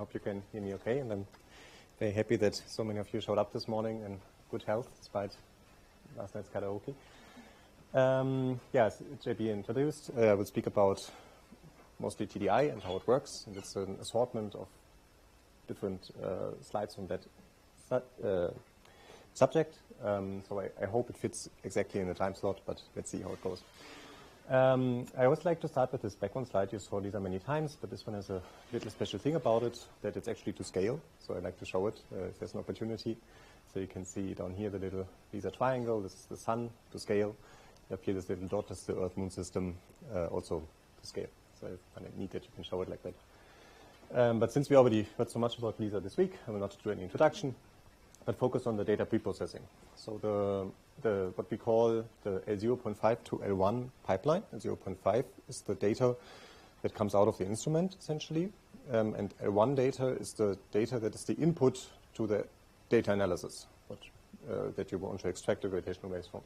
hope you can hear me okay, and I'm very happy that so many of you showed up this morning in good health despite last night's karaoke. As JB introduced, I will speak about mostly TDI and how it works, and it's an assortment of different slides from that subject. So I hope it fits exactly in the time slot, but let's see how it goes. I always like to start with this background slide. You saw these many times, but this one has a little special thing about it, that it's actually to scale. So I like to show it if there's an opportunity. So you can see down here the little Lisa triangle. This is the sun to scale. Up here this little dot is the Earth-Moon system, also to scale. So I find it neat that you can show it like that. But since we already heard so much about Lisa this week, I will not do any introduction, but focus on the data preprocessing. So what we call the L0.5 to L1 pipeline. L0.5 is the data that comes out of the instrument, essentially. And L1 data is the data that is the input to the data analysis, that you want to extract the gravitational waves from.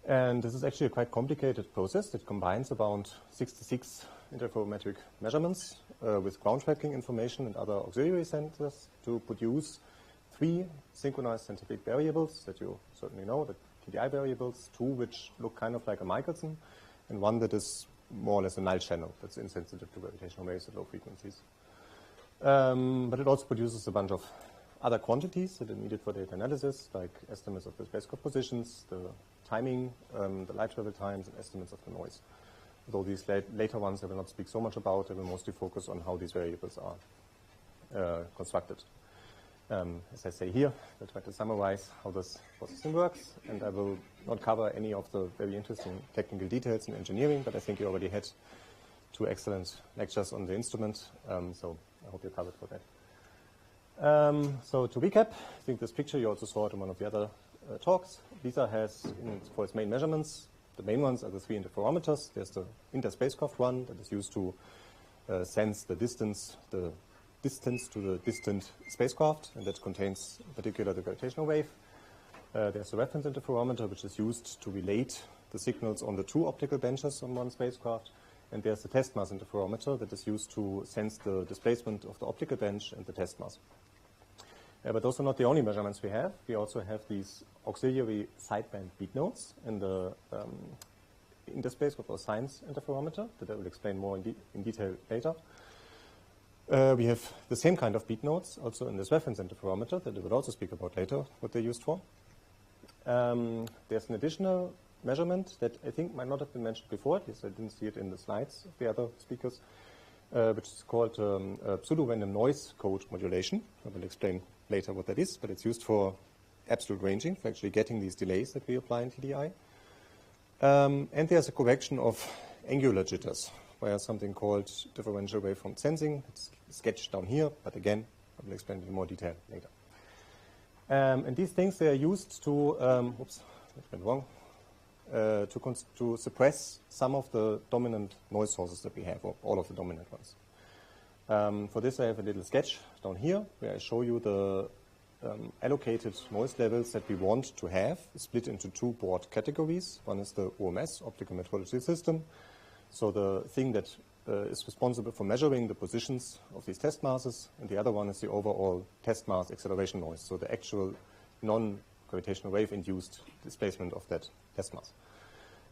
And this is actually a quite complicated process that combines about 66 interferometric measurements with ground tracking information and other auxiliary sensors to produce 3 synchronized scientific variables that you certainly know, the TDI variables, 2 which look kind of like a Michelson, and 1 that is more or less a null channel that's insensitive to gravitational waves at low frequencies. But it also produces a bunch of other quantities that are needed for data analysis, like estimates of the spacecraft positions, the timing, the light travel times, and estimates of the noise. Although these later ones I will not speak so much about, I will mostly focus on how these variables are constructed. As I say here, I'll try to summarize how this processing works, and I will not cover any of the very interesting technical details in engineering, but I think you already had 2 excellent lectures on the instrument, so I hope you're covered for that. So to recap, I think this picture you also saw it in one of the other talks. Lisa has, for its main measurements, the main ones are the 3 interferometers. There's the inter-spacecraft one that is used to sense the distance to the distant spacecraft, and that contains in particular the gravitational wave. There's a reference interferometer, which is used to relate the signals on the 2 optical benches on one spacecraft. And there's the test mass interferometer that is used to sense the displacement of the optical bench and the test mass. But those are not the only measurements we have. We also have these auxiliary sideband beat nodes in the interspacecraft or science interferometer that I will explain more in detail later. We have the same kind of beat nodes also in this reference interferometer that I will also speak about later, what they're used for. There's an additional measurement that I think might not have been mentioned before, at least I didn't see it in the slides of the other speakers, which is called pseudo-random noise code modulation. I will explain later what that is, but it's used for absolute ranging, for actually getting these delays that we apply in TDI. And there's a correction of angular jitters via something called differential waveform sensing. It's sketched down here, but again, I will explain it in more detail later. And these things, they are used to, oops, that went wrong, to suppress some of the dominant noise sources that we have, or all of the dominant ones. For this, I have a little sketch down here where I show you the allocated noise levels that we want to have, split into 2 broad categories. One is the OMS, optical metrology system. So the thing that is responsible for measuring the positions of these test masses, and the other one is the overall test mass acceleration noise, so the actual non-gravitational wave-induced displacement of that test mass.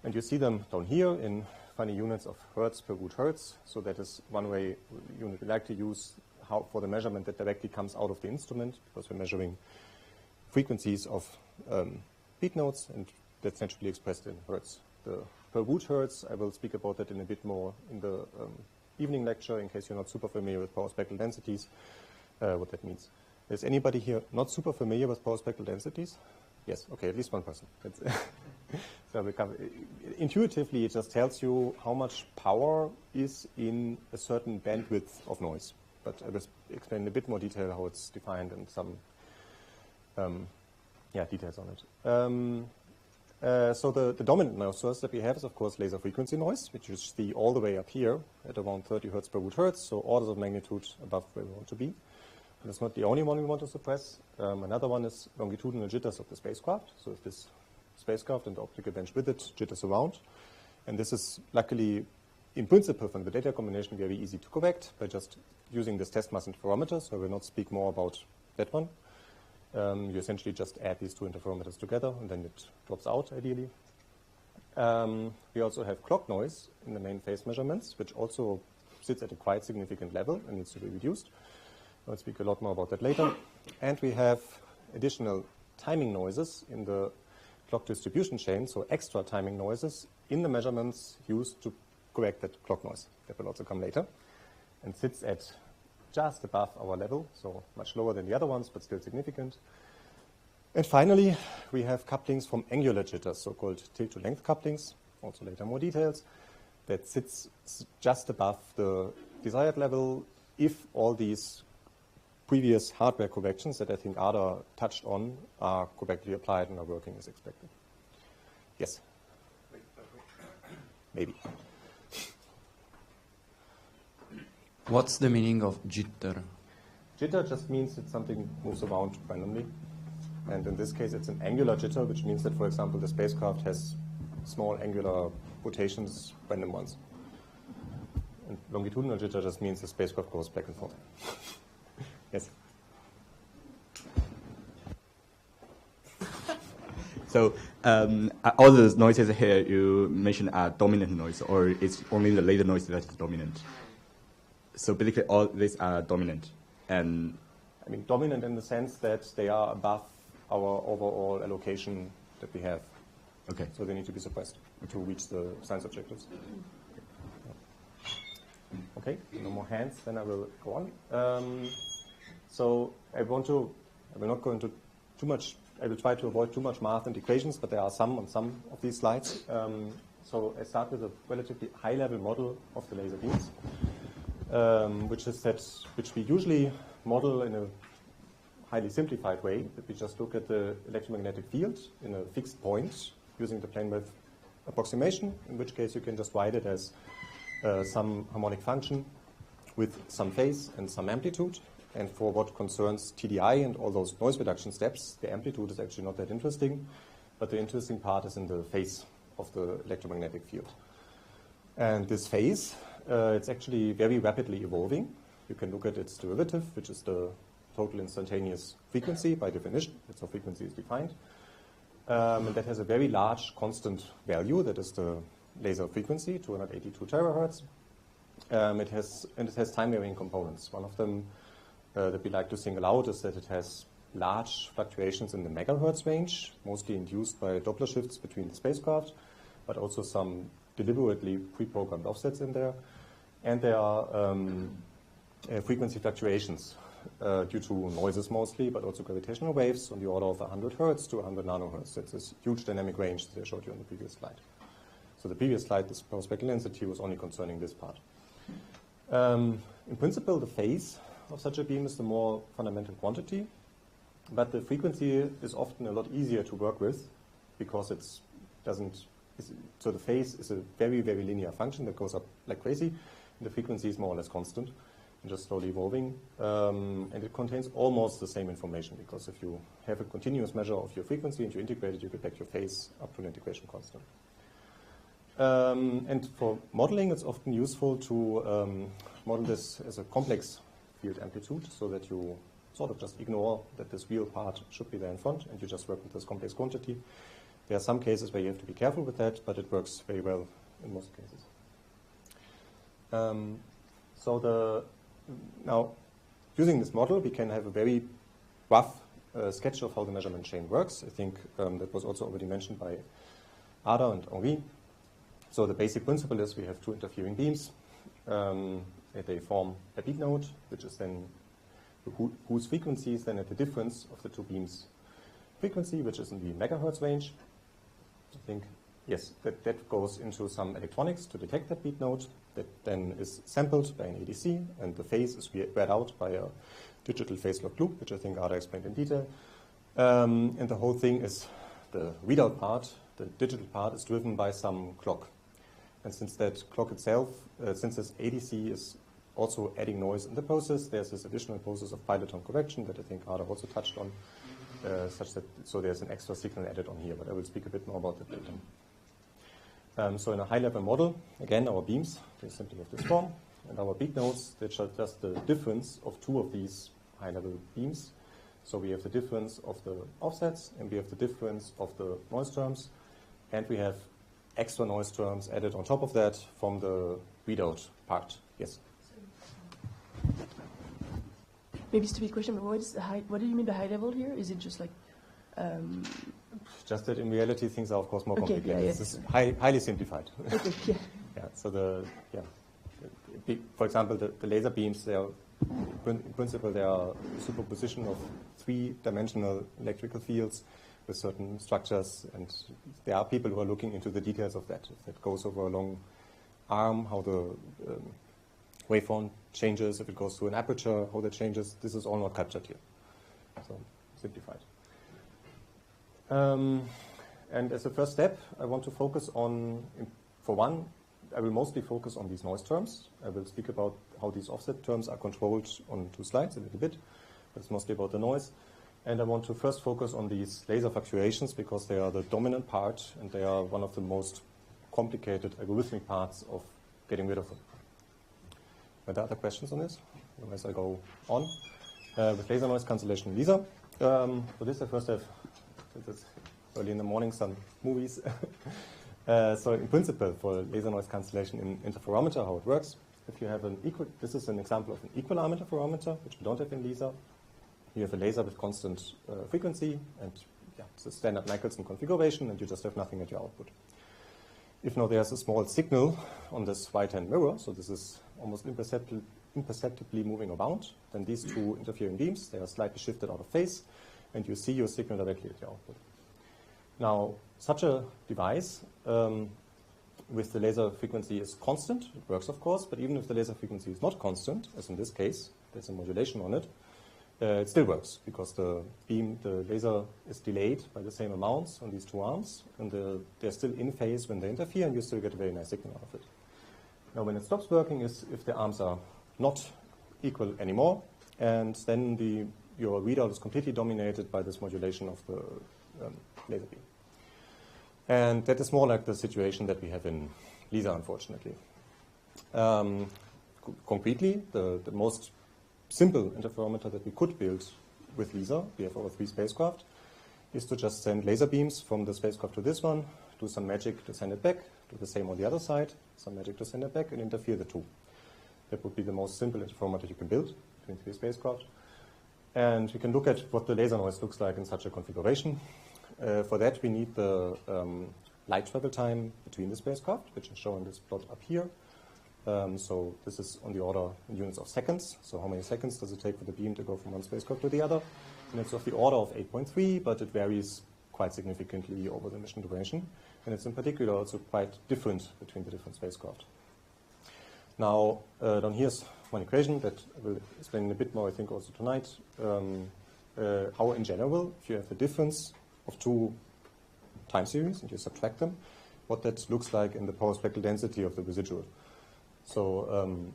And you see them down here in funny units of hertz per root hertz. So that is one way unit we like to use for the measurement that directly comes out of the instrument, because we're measuring frequencies of beat nodes, and that's naturally expressed in hertz. The per root hertz, I will speak about that in a bit more in the evening lecture, in case you're not super familiar with power spectral densities, what that means. Is anybody here not super familiar with power spectral densities? Yes, okay, at least one person. So intuitively, it just tells you how much power is in a certain bandwidth of noise. But I will explain in a bit more detail how it's defined and some details on it. So the dominant noise source that we have is, of course, laser frequency noise, which you see all the way up here at around 30 hertz per root hertz, so orders of magnitude above where we want to be. And it's not the only one we want to suppress. Another one is longitudinal jitters of the spacecraft. So if this spacecraft and the optical bench with it jitters around. And this is luckily, in principle, from the data combination, very easy to correct by just using this test mass interferometer, so I will not speak more about that one. You essentially just add these two interferometers together, and then it drops out, ideally. We also have clock noise in the main phase measurements, which also sits at a quite significant level and needs to be reduced. I'll speak a lot more about that later. And we have additional timing noises in the clock distribution chain, so extra timing noises in the measurements used to correct that clock noise. That will also come later, and sits at just above our level, so much lower than the other ones, but still significant. And finally, we have couplings from angular jitters, so-called tilt-to-length couplings, also later more details, that sits just above the desired level if all these previous hardware corrections that I think Ada touched on are correctly applied and are working as expected. Yes? Maybe. What's the meaning of jitter? Jitter just means that something moves around randomly. And in this case, it's an angular jitter, which means that, for example, the spacecraft has small angular rotations, random ones. And longitudinal jitter just means the spacecraft goes back and forth. Yes? So all the noises here you mentioned are dominant noise, or it's only the later noise that is dominant? So basically all these are dominant. And I mean, dominant in the sense that they are above our overall allocation that we have. okay. So they need to be suppressed to reach the science objectives. Okay, no more hands, then I will go on. So I will not go into too much, I will try to avoid too much math and equations, but there are some on some of these slides. So I start with a relatively high-level model of the laser beams, which we usually model in a highly simplified way, that we just look at the electromagnetic field in a fixed point using the plane wave approximation, in which case you can just write it as some harmonic function with some phase and some amplitude. And for what concerns TDI and all those noise reduction steps, the amplitude is actually not that interesting, but the interesting part is in the phase of the electromagnetic field. And this phase, it's actually very rapidly evolving. You can look at its derivative, which is the total instantaneous frequency by definition. That's how frequency is defined. And that has a very large constant value. That is the laser frequency, 282 terahertz. It has time-varying components. One of them that we like to single out is that it has large fluctuations in the megahertz range, mostly induced by Doppler shifts between the spacecraft, but also some deliberately pre-programmed offsets in there. And there are frequency fluctuations due to noises mostly, but also gravitational waves on the order of 100 hertz to 100 nanohertz. That's this huge dynamic range that I showed you on the previous slide. So the previous slide, this power-spectral intensity, was only concerning this part. In principle, the phase of such a beam is the more fundamental quantity, but the frequency is often a lot easier to work with because so the phase is a very, very linear function that goes up like crazy, and the frequency is more or less constant and just slowly evolving. And it contains almost the same information, because if you have a continuous measure of your frequency and you integrate it, you get back your phase up to an integration constant. And for modeling, it's often useful to model this as a complex field amplitude, so that you sort of just ignore that this real part should be there in front, and you just work with this complex quantity. There are some cases where you have to be careful with that, but it works very well in most cases. Now, using this model, we can have a very rough sketch of how the measurement chain works. I think that was also already mentioned by Ada and Henri. So the basic principle is we have two interfering beams. They form a beat node, which is then whose frequency is then at the difference of the two beams' frequency, which is in the megahertz range. I think, yes, that goes into some electronics to detect that beat node. That then is sampled by an ADC, and the phase is read out by a digital phase lock loop, which I think Ada explained in detail. And the whole thing is, the readout part, the digital part, is driven by some clock. And since that clock itself, since this ADC is also adding noise in the process, there's this additional process of piloton correction that I think Ada also touched on, so there's an extra signal added on here, but I will speak a bit more about that later. So in a high-level model, again, our beams, they simply have this form. and our beat nodes, which are just the difference of two of these high-level beams. So we have the difference of the offsets, and we have the difference of the noise terms, and we have extra noise terms added on top of that from the readout part. Yes? Maybe stupid question, but what do you mean by high level here? Is it just like... Just that in reality, things are, of course, more Okay, complicated. yeah, This is highly simplified. Okay, yeah. For example, the laser beams, they are, in principle, they are a superposition of three-dimensional electrical fields with certain structures, and there are people who are looking into the details of that. If that goes over a long arm, how the waveform changes, if it goes through an aperture, how that changes, this is all not captured here. So, simplified. And as a first step, I want to focus on, for one, I will mostly focus on these noise terms. I will speak about how these offset terms are controlled on 2 slides a little bit, but it's mostly about the noise. And I want to first focus on these laser fluctuations because they are the dominant part and they are one of the most complicated algorithmic parts of getting rid of them. Are there other questions on this? Otherwise I go on. With laser noise cancellation in LISA. For this I first have, since it's early in the morning, some movies. So in principle, for laser noise cancellation in interferometer, how it works, if you have an equal, this is an example of an equal arm interferometer, which we don't have in LISA. You have a laser with constant frequency, and it's a standard Michelson configuration, and you just have nothing at your output. If now there's a small signal on this right-hand mirror, so this is almost imperceptibly moving around, then these two interfering beams, they are slightly shifted out of phase, and you see your signal directly at your output. Now, such a device with the laser frequency is constant. It works, of course, but even if the laser frequency is not constant, as in this case, there's a modulation on it, it still works because the laser is delayed by the same amounts on these two arms, and they're still in phase when they interfere, and you still get a very nice signal out of it. Now, when it stops working is if the arms are not equal anymore, and then your readout is completely dominated by this modulation of the laser beam. And that is more like the situation that we have in LISA, unfortunately. Concretely, the most simple interferometer that we could build with LISA, we have over 3 spacecraft, is to just send laser beams from the spacecraft to this one, do some magic to send it back, do the same on the other side, some magic to send it back, and interfere the two. That would be the most simple interferometer you can build between 3 spacecraft. And we can look at what the laser noise looks like in such a configuration. For that, we need the light travel time between the spacecraft, which is shown in this plot up here. So this is on the order in units of seconds. So how many seconds does it take for the beam to go from one spacecraft to the other? And it's of the order of 8.3, but it varies quite significantly over the mission duration. And it's in particular also quite different between the different spacecraft. Now, down here's one equation that I will explain a bit more, I think, also tonight. How, in general, if you have a difference of 2 time series and you subtract them, what that looks like in the power spectral density of the residual. So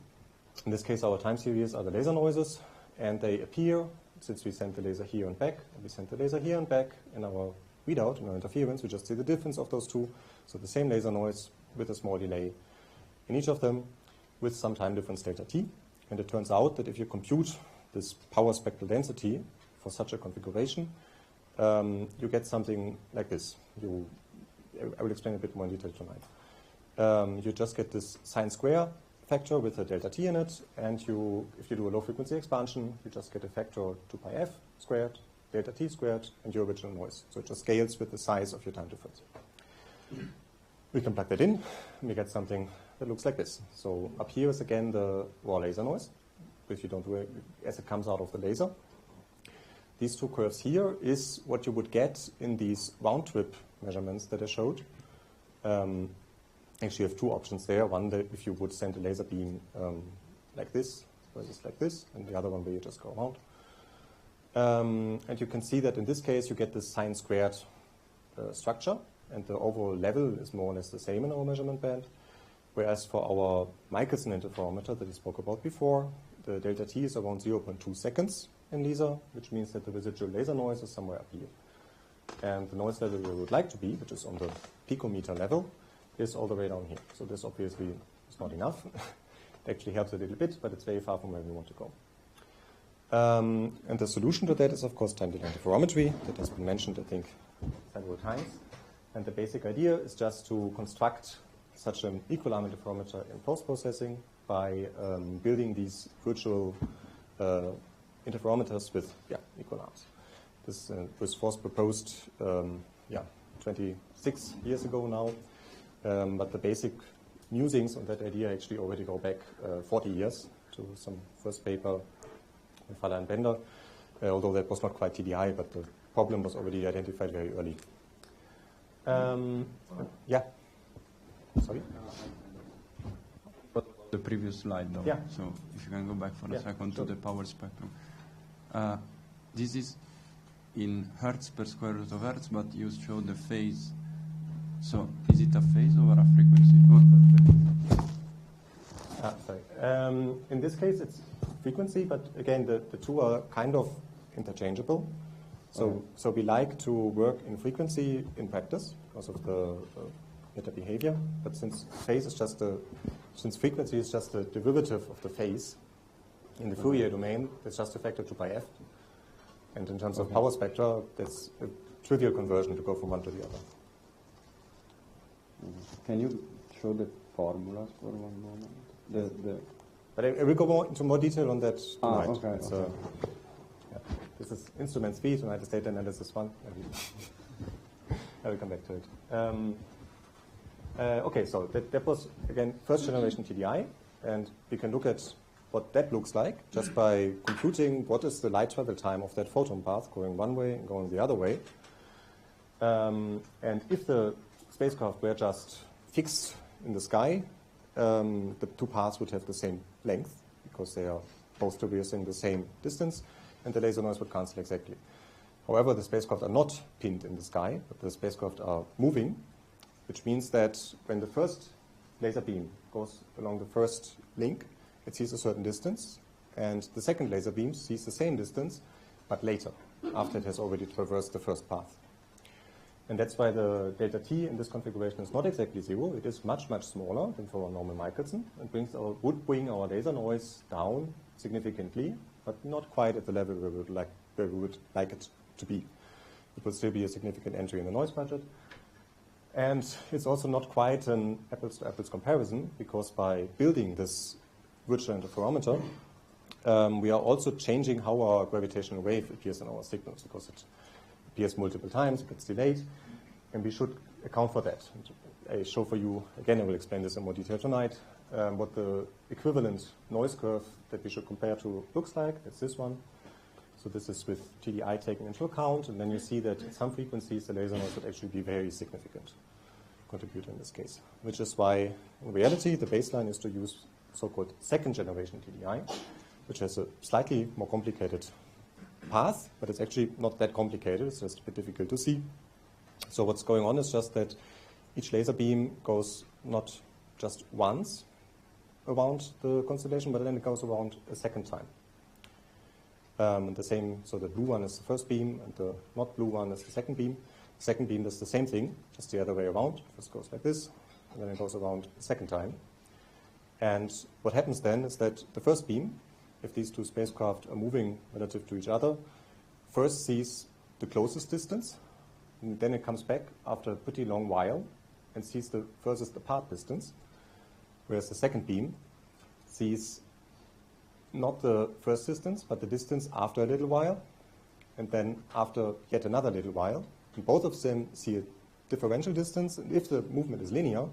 in this case, our time series are the laser noises, and they appear, since we send the laser here and back, and we send the laser here and back in our readout, in our interference, we just see the difference of those two. So the same laser noise with a small delay in each of them with some time difference delta t. And it turns out that if you compute this power spectral density for such a configuration, you get something like this. I will explain a bit more in detail tonight. You just get this sine square factor with a delta t in it, and if you do a low frequency expansion, you just get a factor 2 pi f squared, delta t squared, and your original noise. So it just scales with the size of your time difference. We can plug that in, and we get something that looks like this. So up here is again the raw laser noise, if you don't do it as it comes out of the laser. These 2 curves here is what you would get in these round trip measurements that I showed. Actually, you have 2 options there. One, that if you would send a laser beam like this, versus like this, and the other one where you just go around. And you can see that in this case, you get this sine squared structure, and the overall level is more or less the same in our measurement band. Whereas for our Michelson interferometer that we spoke about before, the delta t is around 0.2 seconds in LISA, which means that the residual laser noise is somewhere up here. And the noise level we would like to be, which is on the picometer level, is all the way down here. So this obviously is not enough. It actually helps a little bit, but it's very far from where we want to go. And the solution to that is, of course, time-delay interferometry. That has been mentioned, I think, several times. And the basic idea is just to construct such an equal arm interferometer in post-processing by building these virtual interferometers with equal arms. This was first proposed 26 years ago now, but the basic musings on that idea actually already go back 40 years to some first paper with Faller and Bender, although that was not quite TDI, but the problem was already identified very early. Yeah. Sorry? The previous slide, though. Yeah. So if you can go back for a second to the power spectrum. This is in hertz per square root of hertz, but you show the phase. So is it a phase or a frequency? Sorry. In this case, it's frequency, but again, the two are kind of interchangeable. So we like to work in frequency in practice because of the meta behavior. But since frequency is just a derivative of the phase in the Fourier domain, it's just a factor 2 by f. And in terms of power spectra, that's a trivial conversion to go from one to the other. Can you show the formulas for one moment? But I will go into more detail on that tonight. Okay. This is instrument speed, United State analysis 1. I will come back to it. Okay, so that was, again, first generation TDI, and we can look at what that looks like just by computing what is the light travel time of that photon path going one way and going the other way. And if the spacecraft were just fixed in the sky, the two paths would have the same length because they are both traversing the same distance, and the laser noise would cancel exactly. However, the spacecraft are not pinned in the sky, but the spacecraft are moving, which means that when the first laser beam goes along the first link, it sees a certain distance, and the second laser beam sees the same distance, but later, after it has already traversed the first path. And that's why the delta t in this configuration is not exactly 0. It is much, much smaller than for our normal Michelson, and would bring our laser noise down significantly, but not quite at the level where we would like it to be. It would still be a significant entry in the noise budget. And it's also not quite an apples-to-apples comparison, because by building this virtual interferometer, we are also changing how our gravitational wave appears in our signals, because it appears multiple times, it gets delayed, and we should account for that. And I show for you, again, I will explain this in more detail tonight, what the equivalent noise curve that we should compare to looks like. That's this one. So this is with TDI taken into account, and then you see that at some frequencies the laser noise would actually be very significant contributor in this case, which is why in reality the baseline is to use so-called second generation TDI, which has a slightly more complicated path, but it's actually not that complicated, it's just a bit difficult to see. So what's going on is just that each laser beam goes not just once around the constellation, but then it goes around a second time. The same, so the blue one is the first beam, and the not blue one is the second beam. The second beam does the same thing, just the other way around. First goes like this, and then it goes around a second time. And what happens then is that the first beam, if these two spacecraft are moving relative to each other, first sees the closest distance, and then it comes back after a pretty long while and sees the furthest apart distance, whereas the second beam sees not the first distance, but the distance after a little while, and then after yet another little while. And both of them see a differential distance, and if the movement is linear,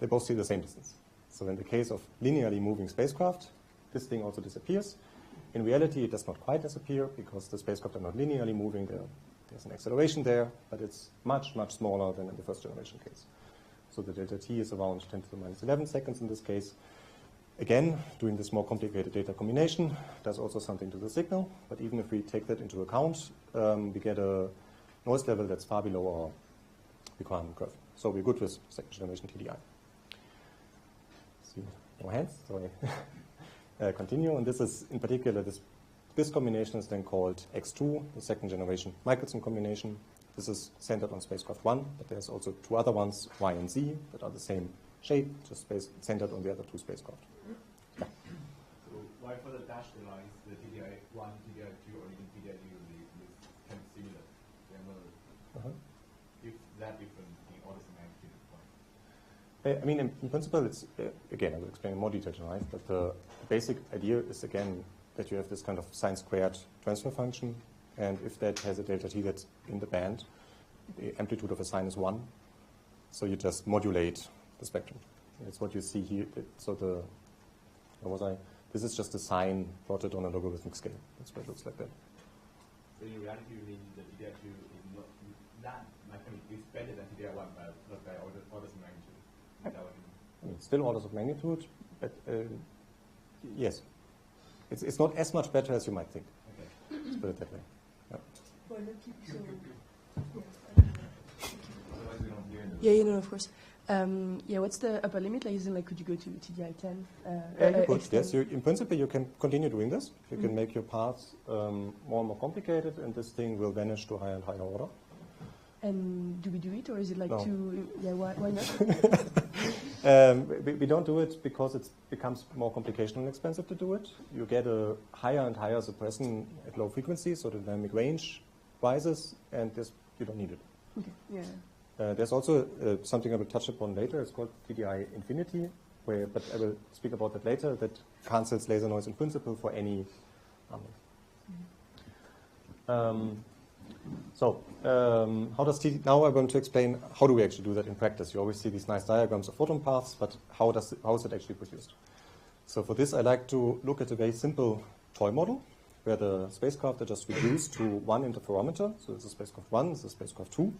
they both see the same distance. So in the case of linearly moving spacecraft, this thing also disappears. In reality, it does not quite disappear because the spacecraft are not linearly moving. There's an acceleration there, but it's much, much smaller than in the first generation case. So the delta t is around 10 to the minus 11 seconds in this case. Again, doing this more complicated data combination does also something to the signal, but even if we take that into account, we get a noise level that's far below our requirement curve. So we're good with second generation TDI. See, no hands, sorry. Continue, and this is in particular, this combination is then called X2, the second generation Michelson combination. This is centered on spacecraft 1, but there's also two other ones, Y and Z, that are the same shape, just centered on the other two spacecraft. why for the dashed lines, the TDI1, TDI2, or even TDI2 is kind of similar? They are not if that different in orders of magnitude point. I mean, in principle, it's, again, I will explain in more detail tonight, but the basic idea is, again, that you have this kind of sine squared transfer function, and if that has a delta t that's in the band, the amplitude of a sine is 1, so you just modulate the spectrum. That's what you see here. So this is just a sine plotted on a logarithmic scale. That's why it looks like that. So in reality, you mean the TDI2 is not that, it's better than TDI1, but not by orders of magnitude. Is that what you mean? I mean, still orders of magnitude, but yes. It's not as much better as you might think. Okay. Let's put it that way. Yeah. Well, so, Otherwise, we don't hear them. yeah, no, of course. Yeah, what's the upper limit? Like, isn't like, could you go to TDI10? Yeah, you could. Yes, in principle, you can continue doing this. You can make your paths more and more complicated, and this thing will vanish to higher and higher order. And do we do it, or is it like No. too? Yeah, why not? We don't do it because it becomes more complicated and expensive to do it. You get a higher and higher suppression at low frequencies, so the dynamic range rises, and this you don't need it. Okay. Yeah. There's also something I will touch upon later. It's called TDI infinity, but I will speak about that later. That cancels laser noise in principle for any number. How does now I'm going to explain how do we actually do that in practice. You always see these nice diagrams of photon paths, but how is it actually produced? So for this, I like to look at a very simple toy model where the spacecraft are just reduced to one interferometer. So this is spacecraft 1, this is spacecraft 2.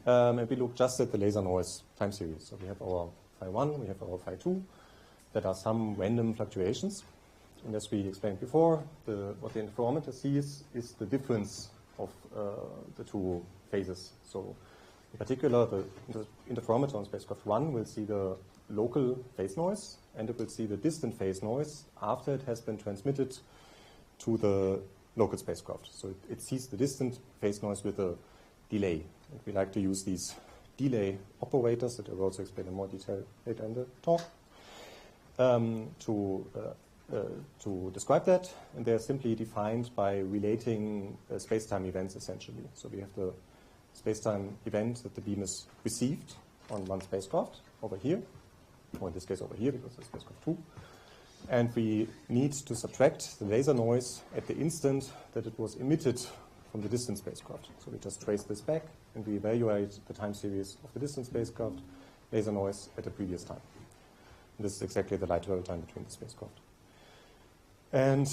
And we look just at the laser noise time series. So we have our phi 1, we have our phi 2. That are some random fluctuations. And as we explained before, what the interferometer sees is the difference of the two phases. So in particular, the interferometer on spacecraft 1 will see the local phase noise, and it will see the distant phase noise after it has been transmitted to the local spacecraft. So it sees the distant phase noise with a delay. And we like to use these delay operators that I will also explain in more detail later in the talk to describe that. And they're simply defined by relating space-time events, essentially. So we have the space-time event that the beam is received on one spacecraft over here, or in this case over here because it's spacecraft 2. And we need to subtract the laser noise at the instant that it was emitted from the distant spacecraft. So we just trace this back and we evaluate the time series of the distant spacecraft laser noise at the previous time. And this is exactly the light travel time between the spacecraft. And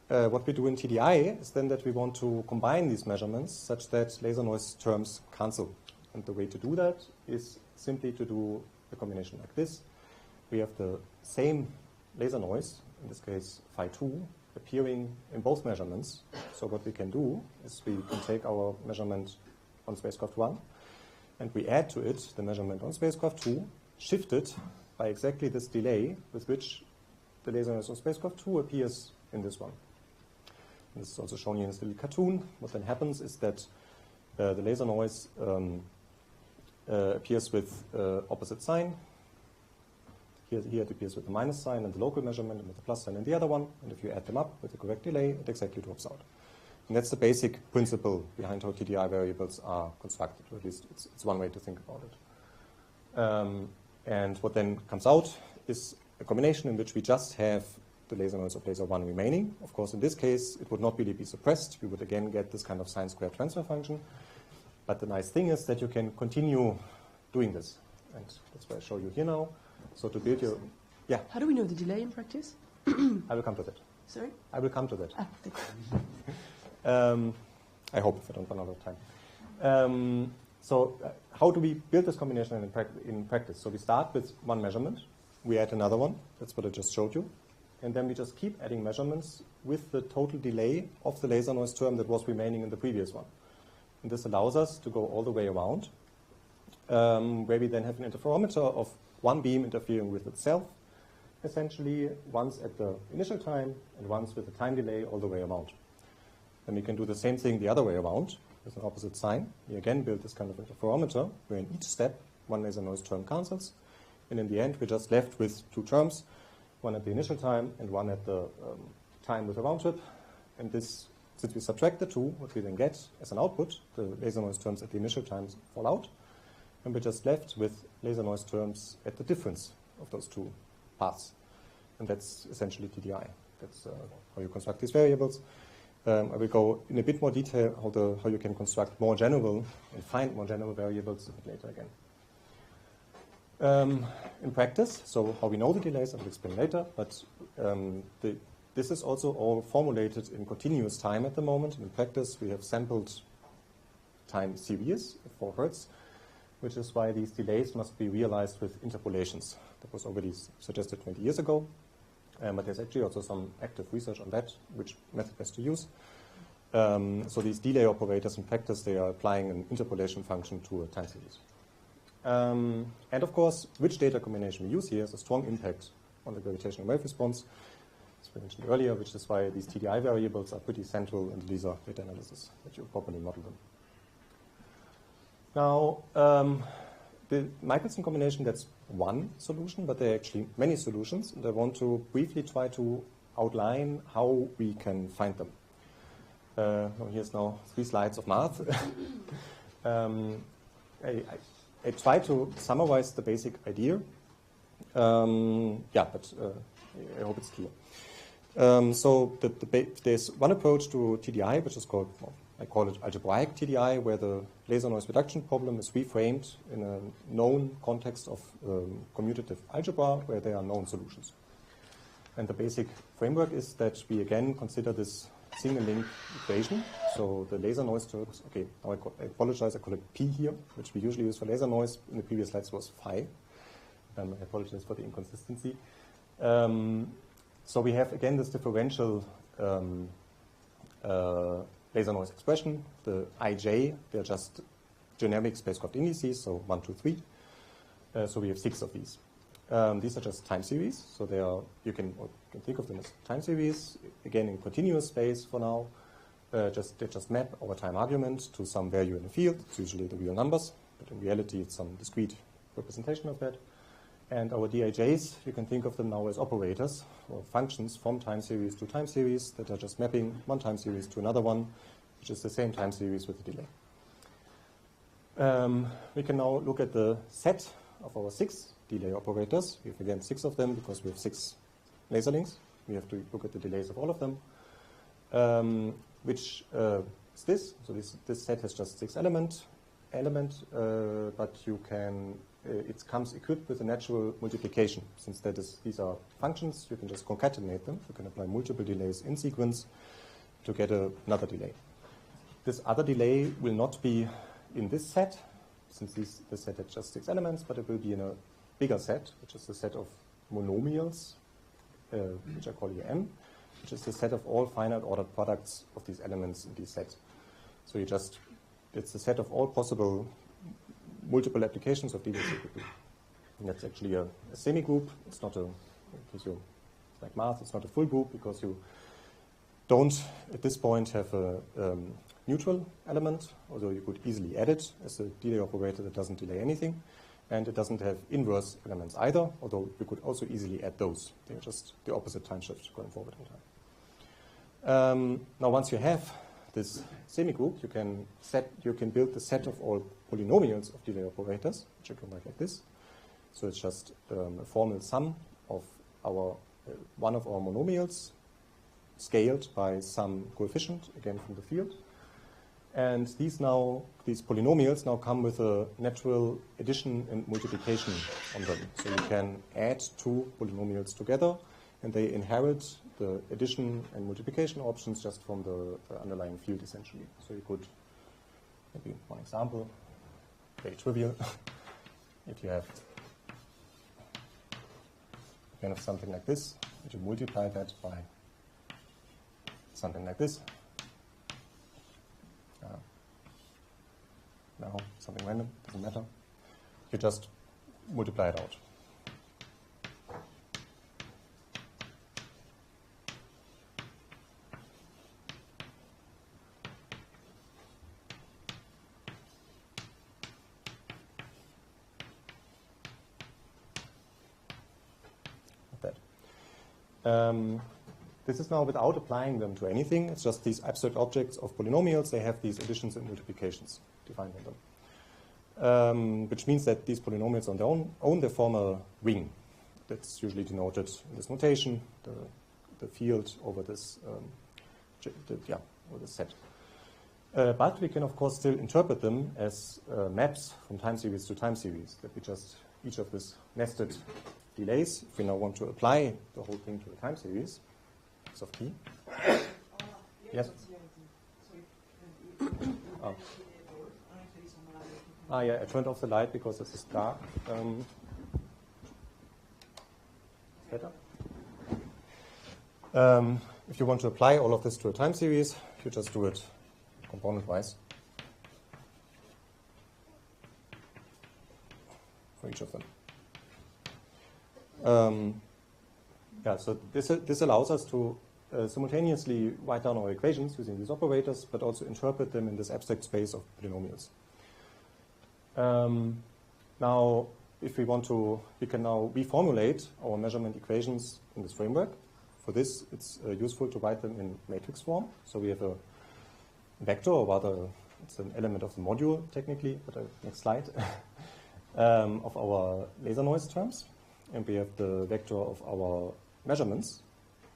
what we do in TDI is then that we want to combine these measurements such that laser noise terms cancel. And the way to do that is simply to do a combination like this. We have the same laser noise, in this case phi 2, appearing in both measurements. So what we can do is we can take our measurement on spacecraft 1 and we add to it the measurement on spacecraft 2, shifted by exactly this delay with which the laser noise on spacecraft 2 appears in this one. And this is also shown here in this little cartoon. What then happens is that the laser noise appears with opposite sign. Here it appears with the minus sign and the local measurement, and with the plus sign in the other one. And if you add them up with the correct delay, it exactly drops out. And that's the basic principle behind how TDI variables are constructed, or at least it's one way to think about it. And what then comes out is a combination in which we just have the laser noise of laser 1 remaining. Of course, in this case, it would not really be suppressed. We would again get this kind of sine squared transfer function. But the nice thing is that you can continue doing this. And that's what I show you here now. So to build your... Yeah? How do we know the delay in practice? I will come to that. Sorry? I will come to that. Thank you. I hope if I don't run out of time. How do we build this combination in practice? So we start with one measurement. We add another one. That's what I just showed you. And then we just keep adding measurements with the total delay of the laser noise term that was remaining in the previous one. And this allows us to go all the way around, where we then have an interferometer of one beam interfering with itself, essentially once at the initial time and once with a time delay all the way around. Then we can do the same thing the other way around with an opposite sign. We again build this kind of interferometer where in each step one laser noise term cancels. And in the end, we're just left with two terms. one at the initial time and one at the time with a round trip. And this, since we subtract the two, what we then get as an output, the laser noise terms at the initial times fall out, and we're just left with laser noise terms at the difference of those two paths. And that's essentially TDI. That's how you construct these variables. I will go in a bit more detail how you can construct more general and find more general variables a bit later again. In practice, so how we know the delays, I will explain later, but this is also all formulated in continuous time at the moment. In practice, we have sampled time series at 4 Hertz, which is why these delays must be realized with interpolations. That was already suggested 20 years ago, but there's actually also some active research on that, which method best to use. So these delay operators in practice, they are applying an interpolation function to a time series. And of course, which data combination we use here has a strong impact on the gravitational wave response, as we mentioned earlier, which is why these TDI variables are pretty central in the LISA data analysis, that you properly model them. Now, the Michelson combination, that's one solution, but there are actually many solutions, and I want to briefly try to outline how we can find them. Here's now 3 slides of math. I try to summarize the basic idea. But I hope it's clear. So there's one approach to TDI, which is called, I call it algebraic TDI, where the laser noise reduction problem is reframed in a known context of commutative algebra, where there are known solutions. And the basic framework is that we again consider this single link equation. So the laser noise terms, okay, now I apologize, I call it P here, which we usually use for laser noise. In the previous slides was phi. I apologize for the inconsistency. So we have again this differential laser noise expression. The ij, they're just generic spacecraft indices, so 1, 2, 3. So we have 6 of these. These are just time series, so they are, you can think of them as time series, again in continuous space for now. They just map our time argument to some value in the field. It's usually the real numbers, but in reality it's some discrete representation of that. And our DIJs, you can think of them now as operators or functions from time series to time series that are just mapping one time series to another one, which is the same time series with a delay. We can now look at the set of our 6 delay operators. We have again 6 of them because we have 6 laser links. We have to look at the delays of all of them. Which is this? So this set has just 6 elements, but you can it comes equipped with a natural multiplication. Since these are functions, you can just concatenate them. You can apply multiple delays in sequence to get another delay. This other delay will not be in this set, since this set has just 6 elements, but it will be in a bigger set, which is the set of monomials, which I call here M, which is the set of all finite ordered products of these elements in this set. So it's the set of all possible multiple applications of delay sequencing. And that's actually a semi-group. It's not like math, it's not a full group because you don't, at this point, have a neutral element, although you could easily add it as a delay operator that doesn't delay anything. And it doesn't have inverse elements either, although you could also easily add those. They're just the opposite time shift going forward in time. Now, once you have this semi-group, you can build the set of all polynomials of delay operators, which you can write like this. So it's just a formal sum of one of our monomials scaled by some coefficient, again from the field. And these polynomials now come with a natural addition and multiplication on them. So you can add 2 polynomials together, and they inherit the addition and multiplication options just from the underlying field, essentially. So you could, maybe one example, very trivial. If you have kind of something like this, and you multiply that by something like this. Now, something random, doesn't matter. You just multiply it out. Like that. This is now without applying them to anything. It's just these abstract objects of polynomials. They have these additions and multiplications defined in them, which means that these polynomials on their own they form a ring. That's usually denoted in this notation, the field over this, over this set. But we can, of course, still interpret them as maps from time series to time series, that we just, each of these nested delays, if we now want to apply the whole thing to a time series, x of t. Yes? Yeah, I turned off the light because this is dark. Better? If you want to apply all of this to a time series, you just do it component-wise for each of them. So this allows us to simultaneously write down our equations using these operators, but also interpret them in this abstract space of polynomials. Now, if we want to, we can now reformulate our measurement equations in this framework. For this, it's useful to write them in matrix form. So we have a vector, or rather, it's an element of the module, technically, but next slide, of our laser noise terms. And we have the vector of our measurements.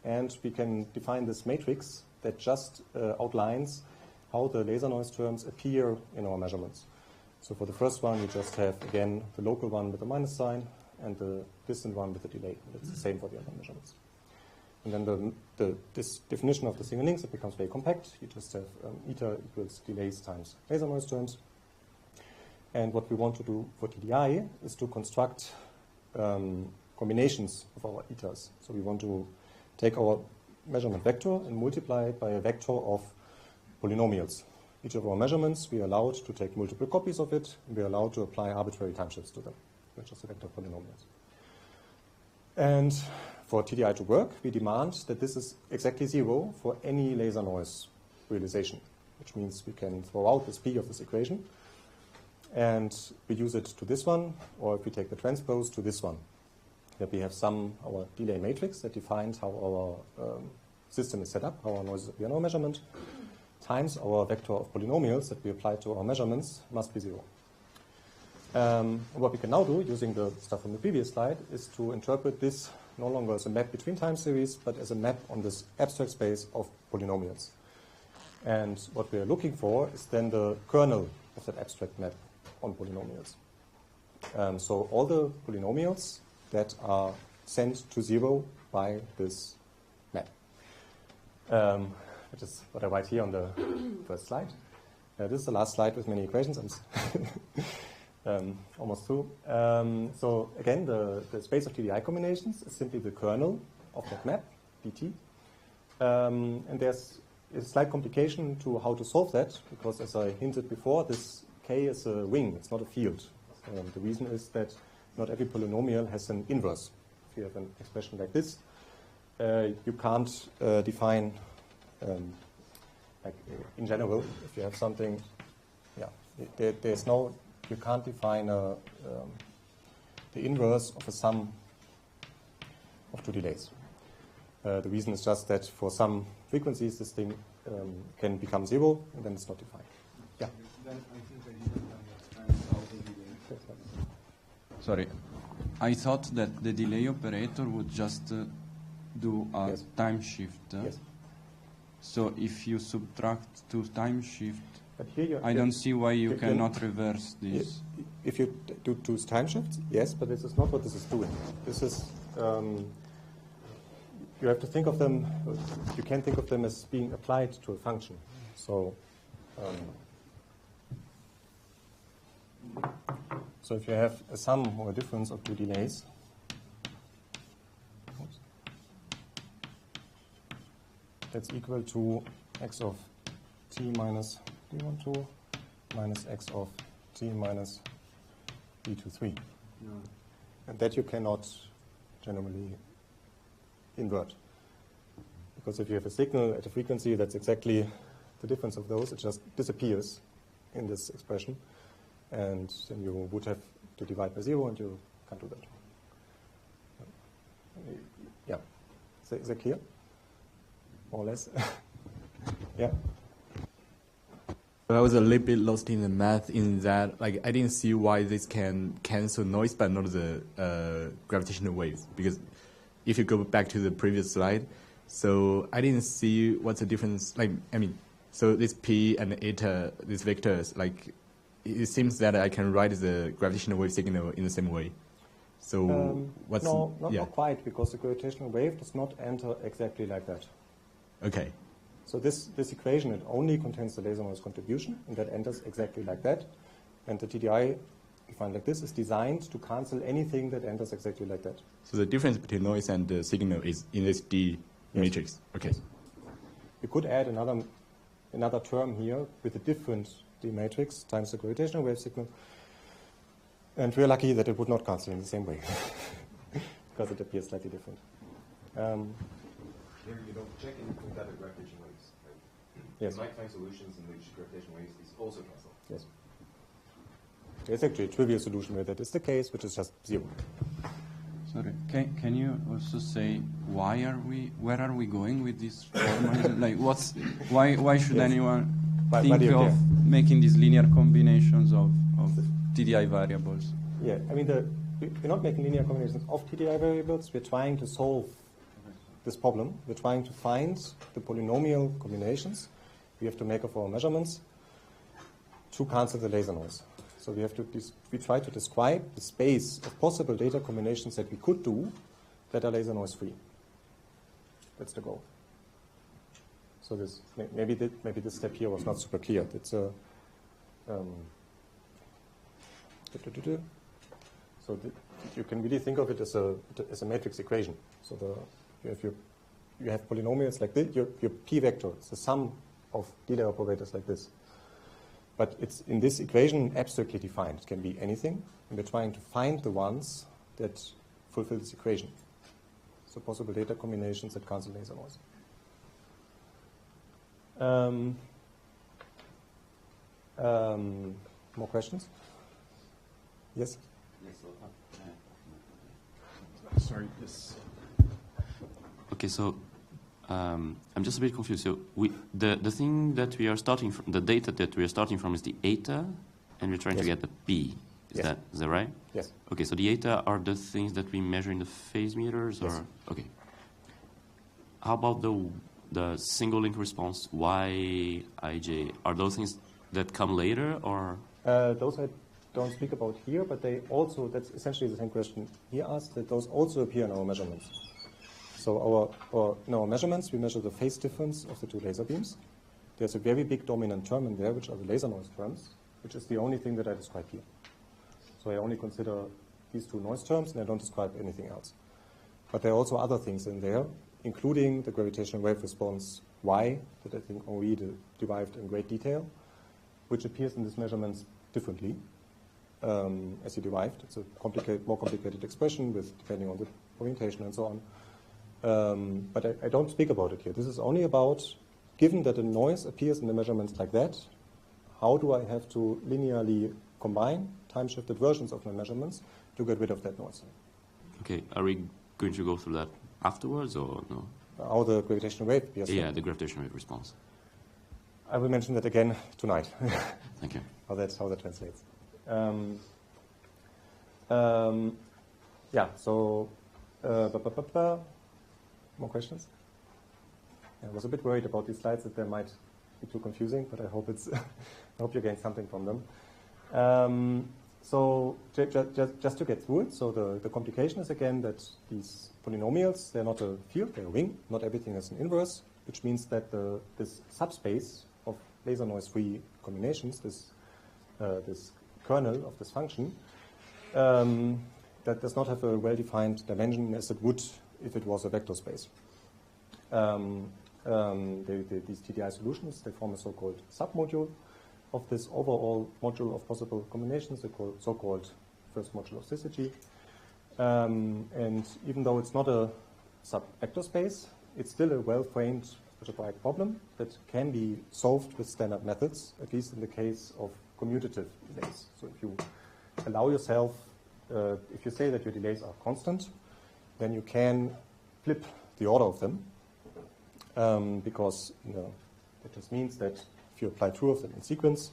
And we can define this matrix that just outlines how the laser noise terms appear in our measurements. So for the first one, we just have, again, the local one with the minus sign and the distant one with the delay. And it's the same for the other measurements. And then this definition of the single links, it becomes very compact. You just have eta equals delays times laser noise terms. And what we want to do for TDI is to construct combinations of our etas. So we want to take our measurement vector and multiply it by a vector of polynomials. Each of our measurements, we are allowed to take multiple copies of it, and we are allowed to apply arbitrary time shifts to them, which is a vector of polynomials. And for TDI to work, we demand that this is exactly 0 for any laser noise realization, which means we can throw out this p of this equation, and we use it to this one, or if we take the transpose to this one, that we have our delay matrix that defines how our system is set up, how our noises appear in our measurement, times our vector of polynomials that we apply to our measurements must be 0. What we can now do, using the stuff from the previous slide, is to interpret this no longer as a map between time series, but as a map on this abstract space of polynomials. And what we are looking for is then the kernel of that abstract map on polynomials. So all the polynomials that are sent to 0 by this map. Which is what I write here on the first slide. This is the last slide with many equations. I'm almost through. So again, the space of TDI combinations is simply the kernel of that map, dt. And there's a slight complication to how to solve that, because as I hinted before, this k is a ring, it's not a field. The reason is that not every polynomial has an inverse. If you have an expression like this, you can't define, like in general, if you have something, there's no, you can't define the inverse of a sum of two delays. The reason is just that for some frequencies, this thing can become 0, and then it's not defined. Yeah. Then I think I didn't understand how the delay. Sorry, I thought that the delay operator would just do a Yes. time shift. Yes. So if you subtract two time shift, But here I don't see why you you can- cannot reverse this. If you do two time shifts, yes, but this is not what this is doing. This is, you have to think of them, you can think of them as being applied to a function. So if you have a sum or a difference of two delays, that's equal to x of t minus d12 minus x of t minus d23. No. And that you cannot generally invert. Because if you have a signal at a frequency that's exactly the difference of those, it just disappears in this expression. And then you would have to divide by 0, and you can't do that. Yeah. Is that clear? More or less? Yeah. I was a little bit lost in the math in that, like, I didn't see why this can cancel noise but not the gravitational waves. Because if you go back to the previous slide, so I didn't see what's the difference. Like, I mean, so this P and eta, these vectors, like, it seems that I can write the gravitational wave signal in the same way. So what's... No, not quite, because the gravitational wave does not enter exactly like that. Okay. So this equation, it only contains the laser noise contribution, and that enters exactly like that. And the TDI, defined like this, is designed to cancel anything that enters exactly like that. So the difference between noise and the signal is in this D matrix. Okay. Yes. You could add another term here with a different D matrix times the gravitational wave signal. And we're lucky that it would not cancel in the same way, because it appears slightly different. Here you don't check in compatible gravitational waves. Right? Yes. You might find solutions in which gravitational waves is also cancelled. Yes. There's actually a trivial solution where that is the case, which is just 0. Sorry, can you also say where are we going with this formula? Like, why should anyone think of making these linear combinations of TDI variables? Yeah, I mean, we're not making linear combinations of TDI variables. We're trying to solve this problem. We're trying to find the polynomial combinations we have to make of our measurements to cancel the laser noise. So we try to describe the space of possible data combinations that we could do that are laser noise free. That's the goal. So maybe this step here was not super clear. It's a so you can really think of it as a matrix equation. So you have polynomials like this. Your p vector is the sum of D-layer operators like this. But it's in this equation abstractly defined. It can be anything, and we're trying to find the ones that fulfill this equation. So possible data combinations that cancel laser noise. More questions? Yes? Sorry, this. Okay, so I'm just a bit confused. So the thing that we are starting from, the data that we are starting from is the eta, and we're trying to get the p. Is that right? Yes. Okay, so the eta are the things that we measure in the phase meters, or okay. How about the single link response y, ij? Are those things that come later, or? Those I don't speak about here, but they also, that's essentially the same question he asked, that those also appear in our measurements. So in our measurements, we measure the phase difference of the two laser beams. There's a very big dominant term in there, which are the laser noise terms, which is the only thing that I describe here. So I only consider these two noise terms, and I don't describe anything else. But there are also other things in there, including the gravitational wave response Y, that I think Henri derived in great detail, which appears in these measurements differently as he derived. It's a more complicated expression with depending on the orientation and so on. But I don't speak about it here. This is only about, given that a noise appears in the measurements like that, how do I have to linearly combine time-shifted versions of my measurements to get rid of that noise? Okay, are we going to go through that afterwards, or no? How the gravitational wave appears? Yeah, the gravitational wave response. I will mention that again tonight. Thank you. how that translates. Yeah, so more questions? I was a bit worried about these slides that they might be too confusing, but I hope I hope you gained something from them. So just to get through it, so the complication is again that these polynomials, they're not a field, they're a ring. Not everything is an inverse, which means that this subspace of laser noise-free combinations, this kernel of this function, that does not have a well-defined dimension as it would if it was a vector space. These TDI solutions, they form a so-called submodule of this overall module of possible combinations, the so-called first module of syzygy. And even though it's not a sub-vector space, it's still a well-framed algebraic problem that can be solved with standard methods, at least in the case of commutative delays. So if you allow yourself, if you say that your delays are constant, then you can flip the order of them, because that just means that if you apply 2 of them in sequence,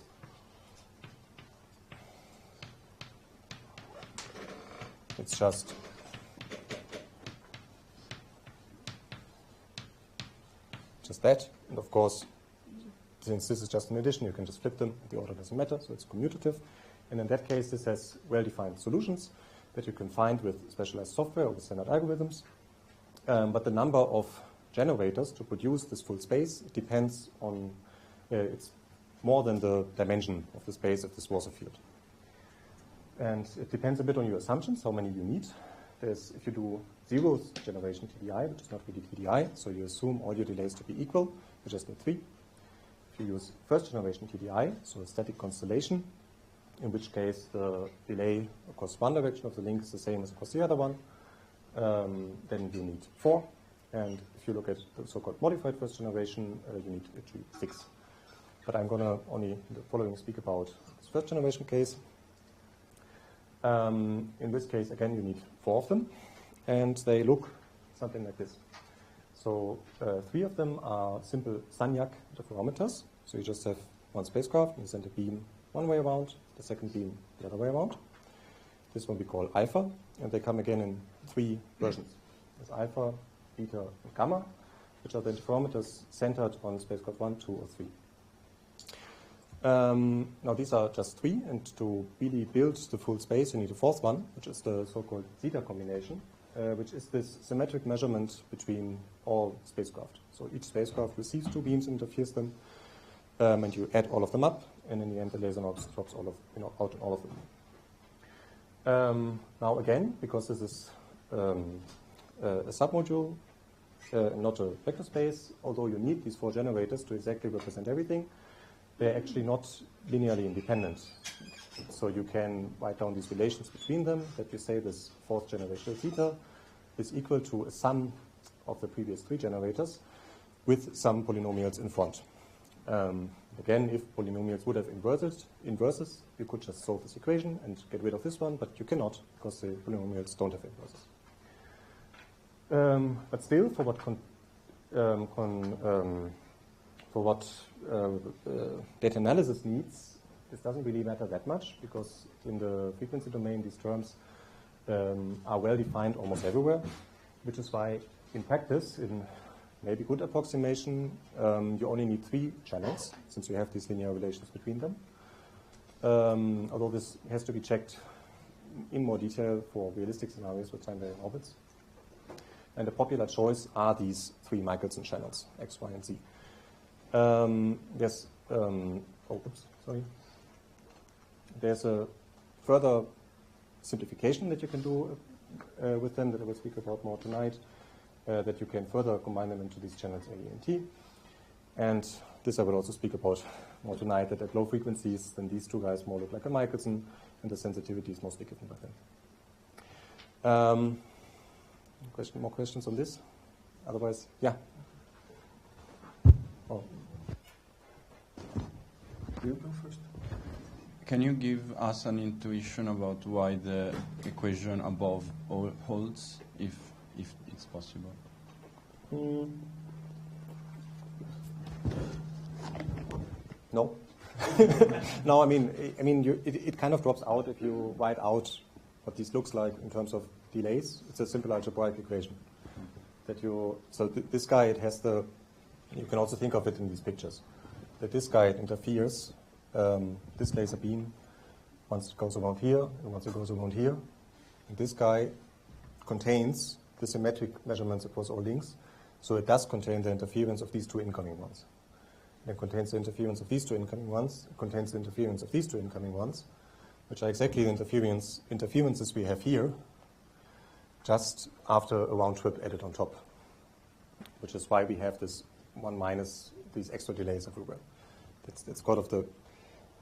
it's just that. And of course, since this is just an addition, you can just flip them. The order doesn't matter, so it's commutative. And in that case, this has well-defined solutions that you can find with specialized software or with standard algorithms. But the number of generators to produce this full space depends on, it's more than the dimension of the space if this was a field. And it depends a bit on your assumptions, how many you need. If you do 0th generation TDI, which is not really TDI, so you assume all your delays to be equal, you just need 3. If you use 1st generation TDI, so a static constellation, in which case the delay across one direction of the link is the same as across the other one, then you need 4. And if you look at the so-called modified 1st generation, you need actually 6. But I'm going to only in the following speak about this 1st generation case. In this case, again, you need 4 of them, and they look something like this. So 3 of them are simple Sagnac interferometers. So you just have one spacecraft, and you send a beam one way around, the second beam the other way around. This one we call alpha, and they come again in 3 versions. There's alpha, beta, and gamma, which are the interferometers centered on spacecraft 1, 2, or 3. Now these are just 3, and to really build the full space, you need a 4th one, which is the so-called zeta combination, which is this symmetric measurement between all spacecraft. So each spacecraft receives 2 beams and interferes them, and you add all of them up, and in the end the laser drops out all of them. Now again, because this is a submodule, not a vector space, although you need these 4 generators to exactly represent everything, they're actually not linearly independent. So you can write down these relations between them, that you say this 4th generation zeta is equal to a sum of the previous 3 generators with some polynomials in front. Again, if polynomials would have inverses, you could just solve this equation and get rid of this one, but you cannot because the polynomials don't have inverses. But still, for what data analysis needs, this doesn't really matter that much because in the frequency domain, these terms are well defined almost everywhere, which is why in practice, in maybe good approximation, you only need 3 channels since you have these linear relations between them. Although this has to be checked in more detail for realistic scenarios with time-varying orbits. And the popular choice are these 3 Michelson channels, X, Y, and Z. There's a further simplification that you can do with them that I will speak about more tonight, that you can further combine them into these channels A, E, and T. And this I will also speak about more tonight, that at low frequencies, then these 2 guys more look like a Michelson, and the sensitivity is mostly given by them. More questions on this? Otherwise, yeah. Oh. You go first. Can you give us an intuition about why the equation above holds, if it's possible? No. No, I mean, it kind of drops out if you write out what this looks like in terms of delays. It's a simple algebraic equation. This guy, it has you can also think of it in these pictures, that this guy interferes, this laser beam, once it goes around here, and once it goes around here. And this guy contains the symmetric measurements across all links, so it does contain the interference of these 2 incoming ones. It contains the interference of these 2 incoming ones, it contains the interference of these 2 incoming ones, which are exactly the interferences we have here, just after a round trip added on top, which is why we have this 1 minus these extra delays everywhere. That's kind of the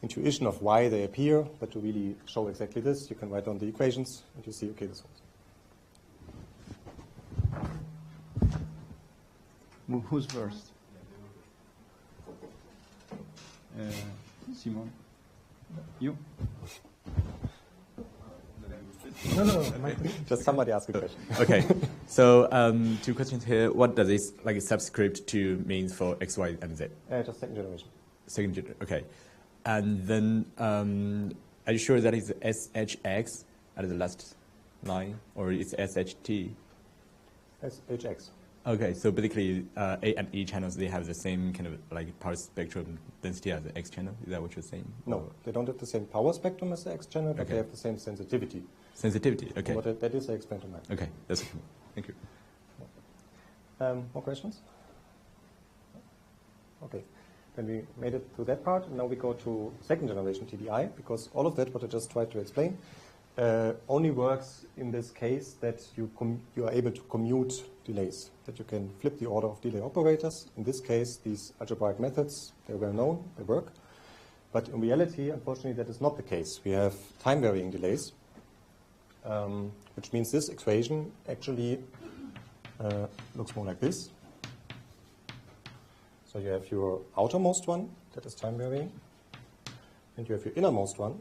intuition of why they appear, but to really show exactly this, you can write down the equations, and you see, okay, this one. Who's first? Simon? You? No. Just somebody ask a question. Okay. So two questions here. What does this like subscript to means for X, Y, and Z? Just second generation. Second generation. Okay. And then are you sure that is SHX at the last line, or it's SHT? SHX. Okay, so basically A and E channels, they have the same kind of like power spectrum density as the X channel. Is that what you're saying? No, they don't have the same power spectrum as the X channel, but Okay. they have the same sensitivity. Sensitivity. Okay. What that is, I explained to Mike. Okay, that's cool. Thank you. More questions? Okay. Then we made it to that part, and now we go to second generation TDI, because all of that, what I just tried to explain, only works in this case that you are able to commute delays, that you can flip the order of delay operators. In this case, these algebraic methods, they're well known, they work. But in reality, unfortunately, that is not the case. We have time-varying delays, which means this equation actually looks more like this. So you have your outermost one, that is time varying, and you have your innermost one,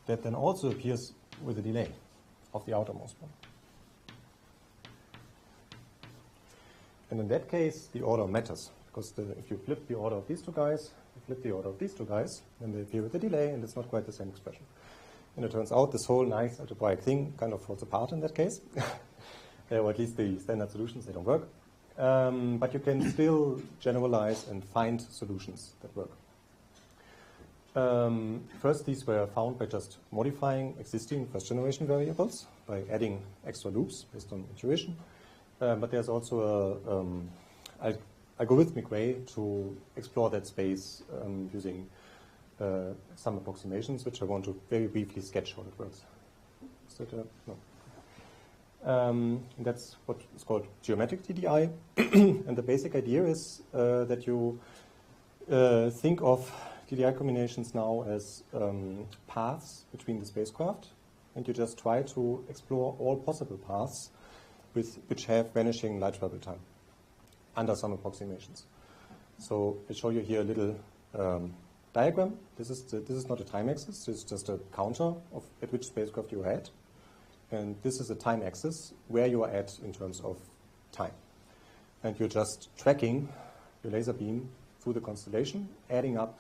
that then also appears with a delay of the outermost one. And in that case, the order matters, because if you flip the order of these two guys, you flip the order of these two guys, then they appear with a delay, and it's not quite the same expression. And it turns out this whole nice algebraic thing kind of falls apart in that case, or at least the standard solutions, they don't work. But you can still generalize and find solutions that work. First, these were found by just modifying existing first-generation variables, by adding extra loops based on intuition. But there's also an algorithmic way to explore that space using some approximations, which I want to very briefly sketch how it works. Is that no? That's what is called geometric TDI. And the basic idea is that you think of TDI combinations now as paths between the spacecraft, and you just try to explore all possible paths which have vanishing light travel time under some approximations. So I show you here a little diagram. This is not a time axis. This is just a counter of at which spacecraft you are at. And this is a time axis where you are at in terms of time. And you're just tracking your laser beam through the constellation, adding up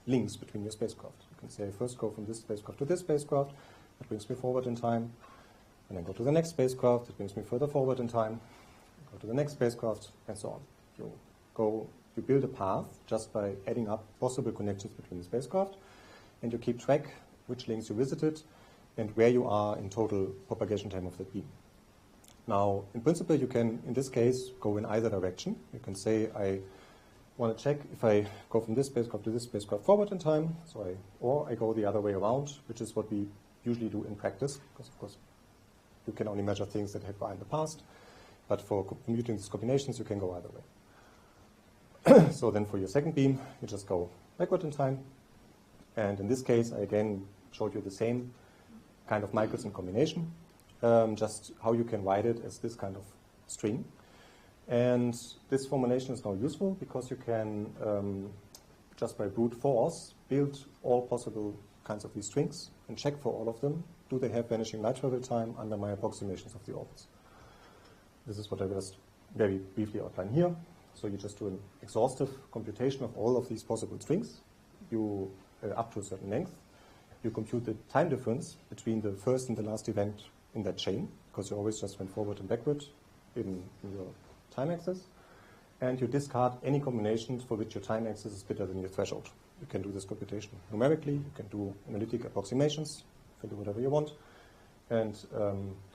links between your spacecraft. You can say, first go from this spacecraft to this spacecraft, that brings me forward in time, and then go to the next spacecraft, that brings me further forward in time, go to the next spacecraft, and so on. You build a path just by adding up possible connections between the spacecraft, and you keep track which links you visited, and where you are in total propagation time of that beam. Now, in principle, you can, in this case, go in either direction. You can say, I want to check if I go from this spacecraft to this spacecraft forward in time, or I go the other way around, which is what we usually do in practice, because, of course, you can only measure things that have been in the past. But for computing these combinations, you can go either way. So then for your second beam, you just go backward in time. And in this case, I again showed you the same kind of Michelson combination, just how you can write it as this kind of string. And this formulation is now useful because you can, just by brute force, build all possible kinds of these strings and check for all of them. Do they have vanishing light travel time under my approximations of the orbits? This is what I just very briefly outline here. So you just do an exhaustive computation of all of these possible strings, you up to a certain length. You compute the time difference between the first and the last event in that chain, because you always just went forward and backward in your time axis. And you discard any combinations for which your time axis is bigger than your threshold. You can do this computation numerically, you can do analytic approximations, you can do whatever you want, and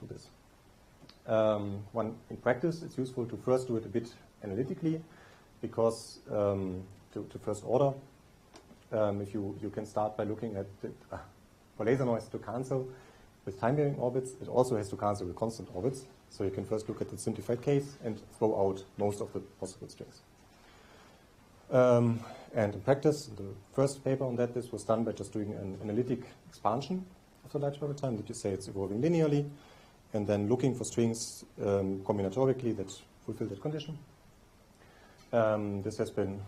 do this. In practice, it's useful to first do it a bit analytically, because to first order, if you can start by looking at for laser noise to cancel with time-varying orbits, it also has to cancel with constant orbits. So you can first look at the simplified case and throw out most of the possible strings. And in practice, the first paper on that, this was done by just doing an analytic expansion of the light travel time, that you say it's evolving linearly, and then looking for strings combinatorically that fulfill that condition. This has been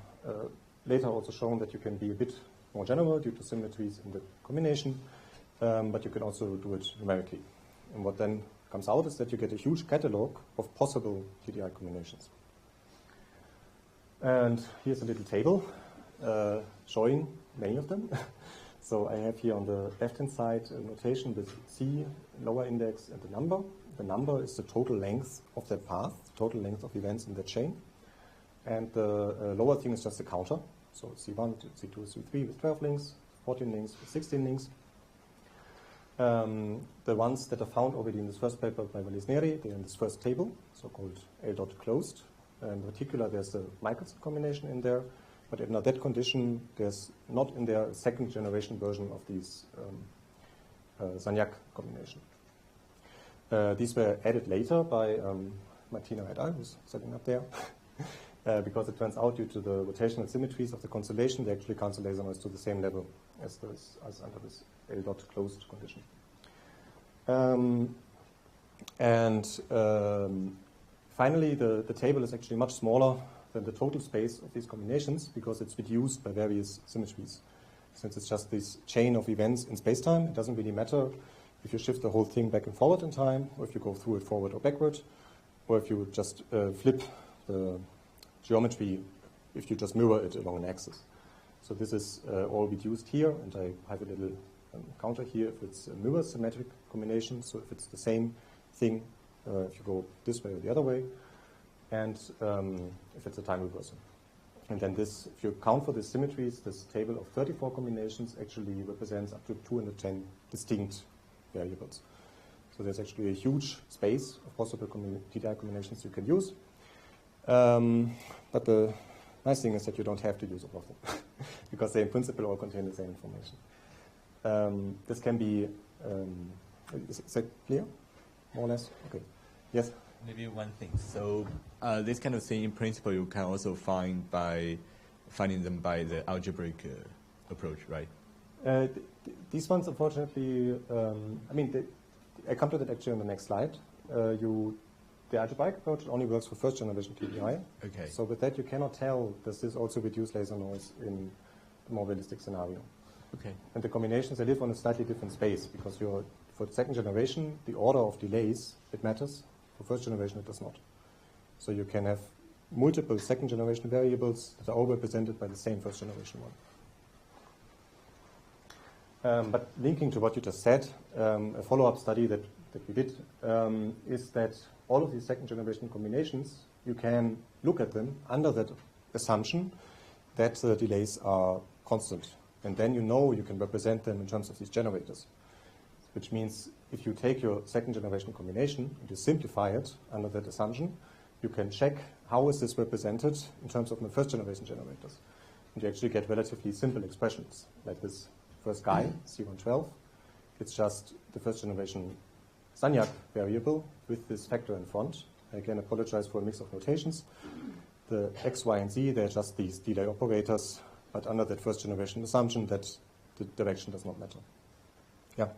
later also shown that you can be a bit more general due to symmetries in the combination, but you can also do it numerically. And what then comes out is that you get a huge catalog of possible TDI combinations. And here's a little table showing many of them. So I have here on the left-hand side a notation with C, lower index, and the number. The number is the total length of that path, total length of events in that chain. And the lower thing is just a counter. So C1, C2, C3 with 12 links, 14 links, 16 links. The ones that are found already in this first paper by Vallisneri, they're in this first table, so-called L.closed. In particular, there's a Michelson combination in there, but under that condition, there's not in there a second generation version of these Sagnac combination. These were added later by Martina et al., who's sitting up there, because it turns out due to the rotational symmetries of the constellation, they actually cancel laser noise to the same level as under this L.closed condition. Finally, the table is actually much smaller than the total space of these combinations because it's reduced by various symmetries. Since it's just this chain of events in space-time, it doesn't really matter if you shift the whole thing back and forward in time, or if you go through it forward or backward, or if you just flip the geometry, if you just mirror it along an axis. So this is all reduced here, and I have a little counter here if it's a mirror symmetric combination, so if it's the same thing, if you go this way or the other way, and if it's a time reversal. And then this, if you count for the symmetries, this table of 34 combinations actually represents up to 210 distinct variables. So there's actually a huge space of possible TDI combinations you can use. But the nice thing is that you don't have to use all of them because they in principle all contain the same information. This can be, is that clear? More or less? Okay. Yes? Maybe one thing. So this kind of thing, in principle, you can also find by finding them by the algebraic approach, right? These ones, unfortunately, I come to that actually on the next slide. The algebraic approach only works for first generation TDI. Okay. So with that, you cannot tell, does this also reduce laser noise in the more realistic scenario? Okay. And the combinations, they live on a slightly different space because for second generation, the order of delays, it matters. For first generation, it does not. So you can have multiple second generation variables that are all represented by the same first generation one. But linking to what you just said, a follow-up study that we did is that all of these second generation combinations, you can look at them under that assumption that the delays are constant. And then you can represent them in terms of these generators. Which means if you take your second generation combination and you simplify it under that assumption, you can check how is this represented in terms of my first generation generators. And you actually get relatively simple expressions, like this first guy, C112. It's just the first generation Sagnac variable with this factor in front. I again apologize for a mix of notations. The X, Y, and Z, they're just these delay operators, but under that first generation assumption that the direction does not matter. Yeah.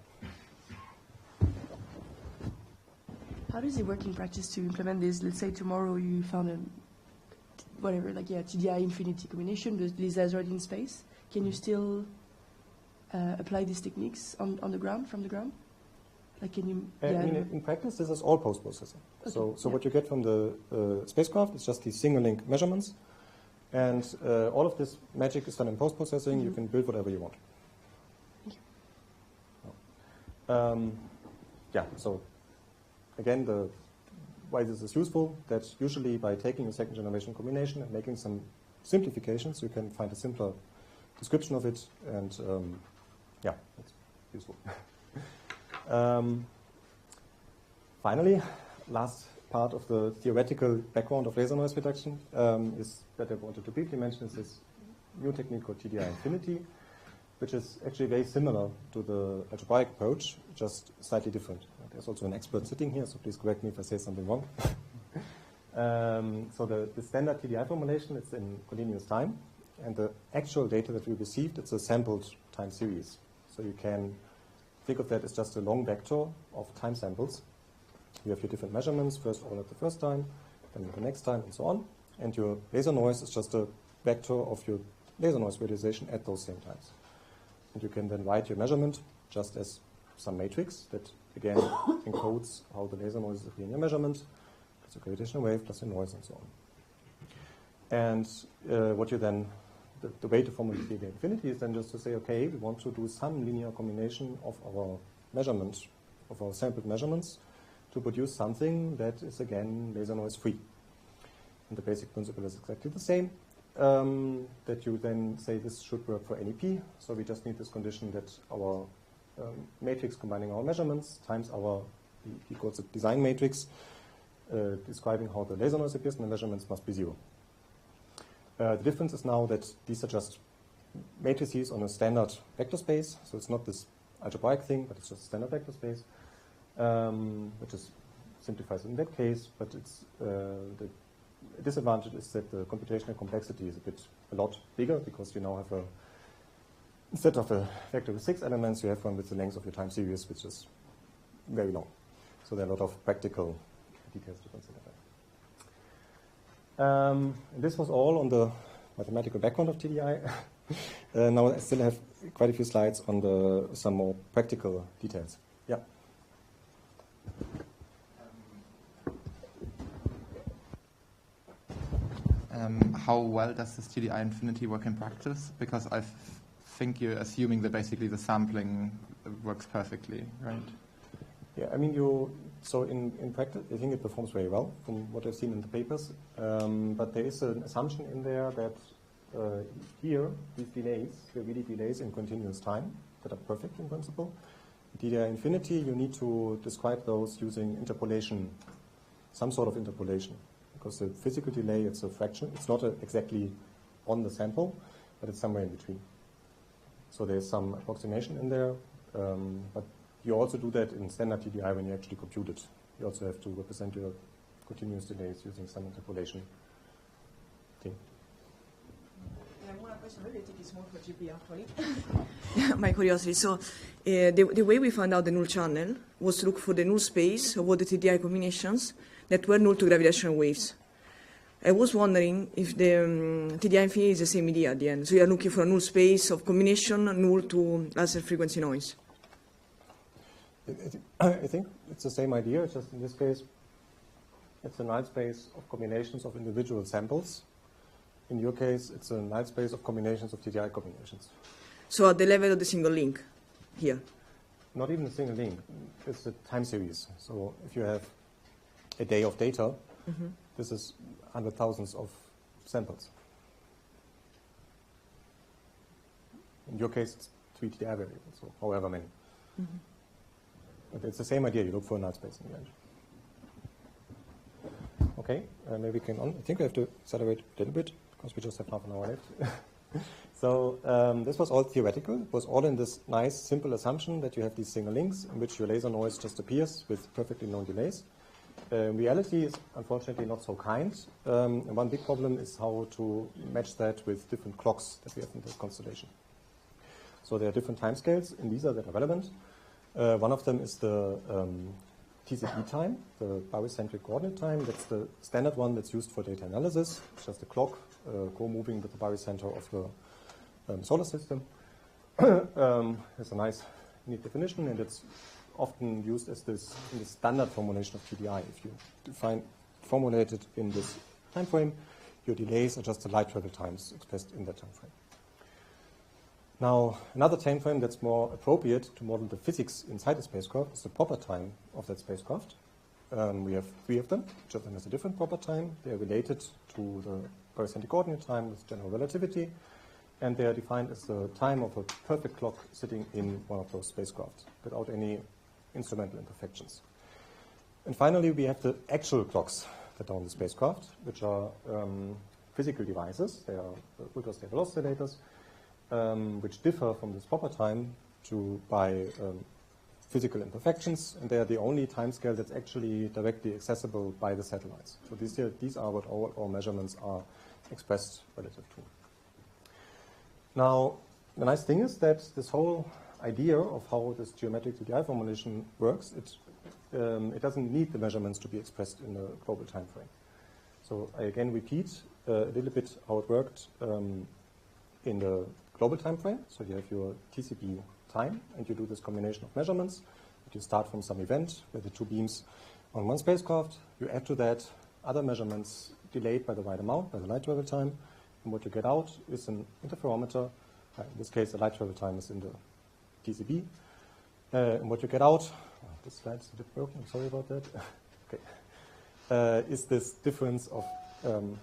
How does it work in practice to implement this? Let's say tomorrow you found TDI infinity combination, the laser is already in space. Can you still apply these techniques on the ground, from the ground? Like, can you? In practice, this is all post-processing. Okay. So what you get from the spacecraft is just these single-link measurements, and all of this magic is done in post-processing. Mm-hmm. You can build whatever you want. Thank you. So again, why this is useful, that usually by taking a second generation combination and making some simplifications, you can find a simpler description of it, and it's useful. Finally, last part of the theoretical background of laser noise reduction is that I wanted to briefly mention is this new technique called TDI infinity, which is actually very similar to the algebraic approach, just slightly different. There's also an expert sitting here, so please correct me if I say something wrong. So the standard TDI formulation is in continuous time, and the actual data that we received, it's a sampled time series. So you can think of that as just a long vector of time samples. You have your different measurements, first all at the first time, then at the next time, and so on. And your laser noise is just a vector of your laser noise realization at those same times. And you can then write your measurement just as some matrix that again encodes how the laser noise is a linear measurement, plus a gravitational wave, plus a noise, and so on. And what you then, the way to formulate TDI infinity is then just to say, okay, we want to do some linear combination of our measurements, of our sampled measurements, to produce something that is again laser noise free. And the basic principle is exactly the same, that you then say this should work for any P. So we just need this condition that our matrix combining our measurements times our, he calls it design matrix, describing how the laser noise appears in the measurements must be 0. The difference is now that these are just matrices on a standard vector space. So it's not this algebraic thing, but it's just a standard vector space, which is simplifies in that case. But it's the disadvantage is that the computational complexity is a lot bigger, because you now have instead of a vector with 6 elements, you have one with the length of your time series, which is very long. So there are a lot of practical details to consider there. This was all on the mathematical background of TDI. Now I still have quite a few slides on some more practical details. Yeah. How well does this TDI infinity work in practice? Because I think you're assuming that basically the sampling works perfectly, right? Yeah, I mean, so in practice, I think it performs very well from what I've seen in the papers. But there is an assumption in there that here, these delays, are really delays in continuous time that are perfect in principle. TDI infinity, you need to describe those using interpolation, some sort of interpolation. Because the physical delay, it's a fraction. It's not exactly on the sample, but it's somewhere in between. So there's some approximation in there. But you also do that in standard TDI when you actually compute it. You also have to represent your continuous delays using some interpolation thing. One question, maybe I think it's more for GP actually. My curiosity. So the way we found out the null channel was to look for the null space of all the TDI combinations that were null to gravitational waves. I was wondering if the TDI infinity is the same idea at the end. So you are looking for a null space of combination null to laser frequency noise. I think it's the same idea, it's just in this case, it's a null space of combinations of individual samples. In your case, it's a null space of combinations of TDI combinations. So at the level of the single link here? Not even a single link, it's a time series. So if you have a day of data, this is 100,000s of samples. In your case, it's 3 TDI variables, so however many. But it's the same idea, you look for a null space in the end. Okay, maybe we can I think we have to accelerate a little bit, because we just have half an hour left. So this was all theoretical. It was all in this nice, simple assumption that you have these single links in which your laser noise just appears with perfectly known delays. Reality is unfortunately not so kind. One big problem is how to match that with different clocks that we have in the constellation. So there are different timescales in LISA that are relevant. One of them is the TCP time, the barycentric coordinate time. That's the standard one that's used for data analysis. It's just a clock co-moving with the barycenter of the solar system. It's a nice, neat definition, and it's often used as this in the standard formulation of TDI. If you formulate it in this time frame, your delays are just the light travel times expressed in that time frame. Now, another time frame that's more appropriate to model the physics inside the spacecraft is the proper time of that spacecraft. We have 3 of them. Each of them has a different proper time. They are related to the barycentric coordinate time with general relativity, and they are defined as the time of a perfect clock sitting in one of those spacecraft without any instrumental imperfections. And finally, we have the actual clocks that are on the spacecraft, which are physical devices. They are ultra-stable oscillators, which differ from this proper time by physical imperfections, and they are the only timescale that's actually directly accessible by the satellites. So these are what all our measurements are expressed relative to. Now, the nice thing is that this whole idea of how this geometric TDI formulation works, it doesn't need the measurements to be expressed in a global time frame. So I again repeat a little bit how it worked in the global time frame. So you have your TCP time, and you do this combination of measurements. But you start from some event where the two beams on one spacecraft, you add to that other measurements delayed by the right amount, by the light travel time, and what you get out is an interferometer. In this case, the light travel time is in the TCB. And what you get out, this slide's a bit broken, I'm sorry about that. Okay. Is this difference of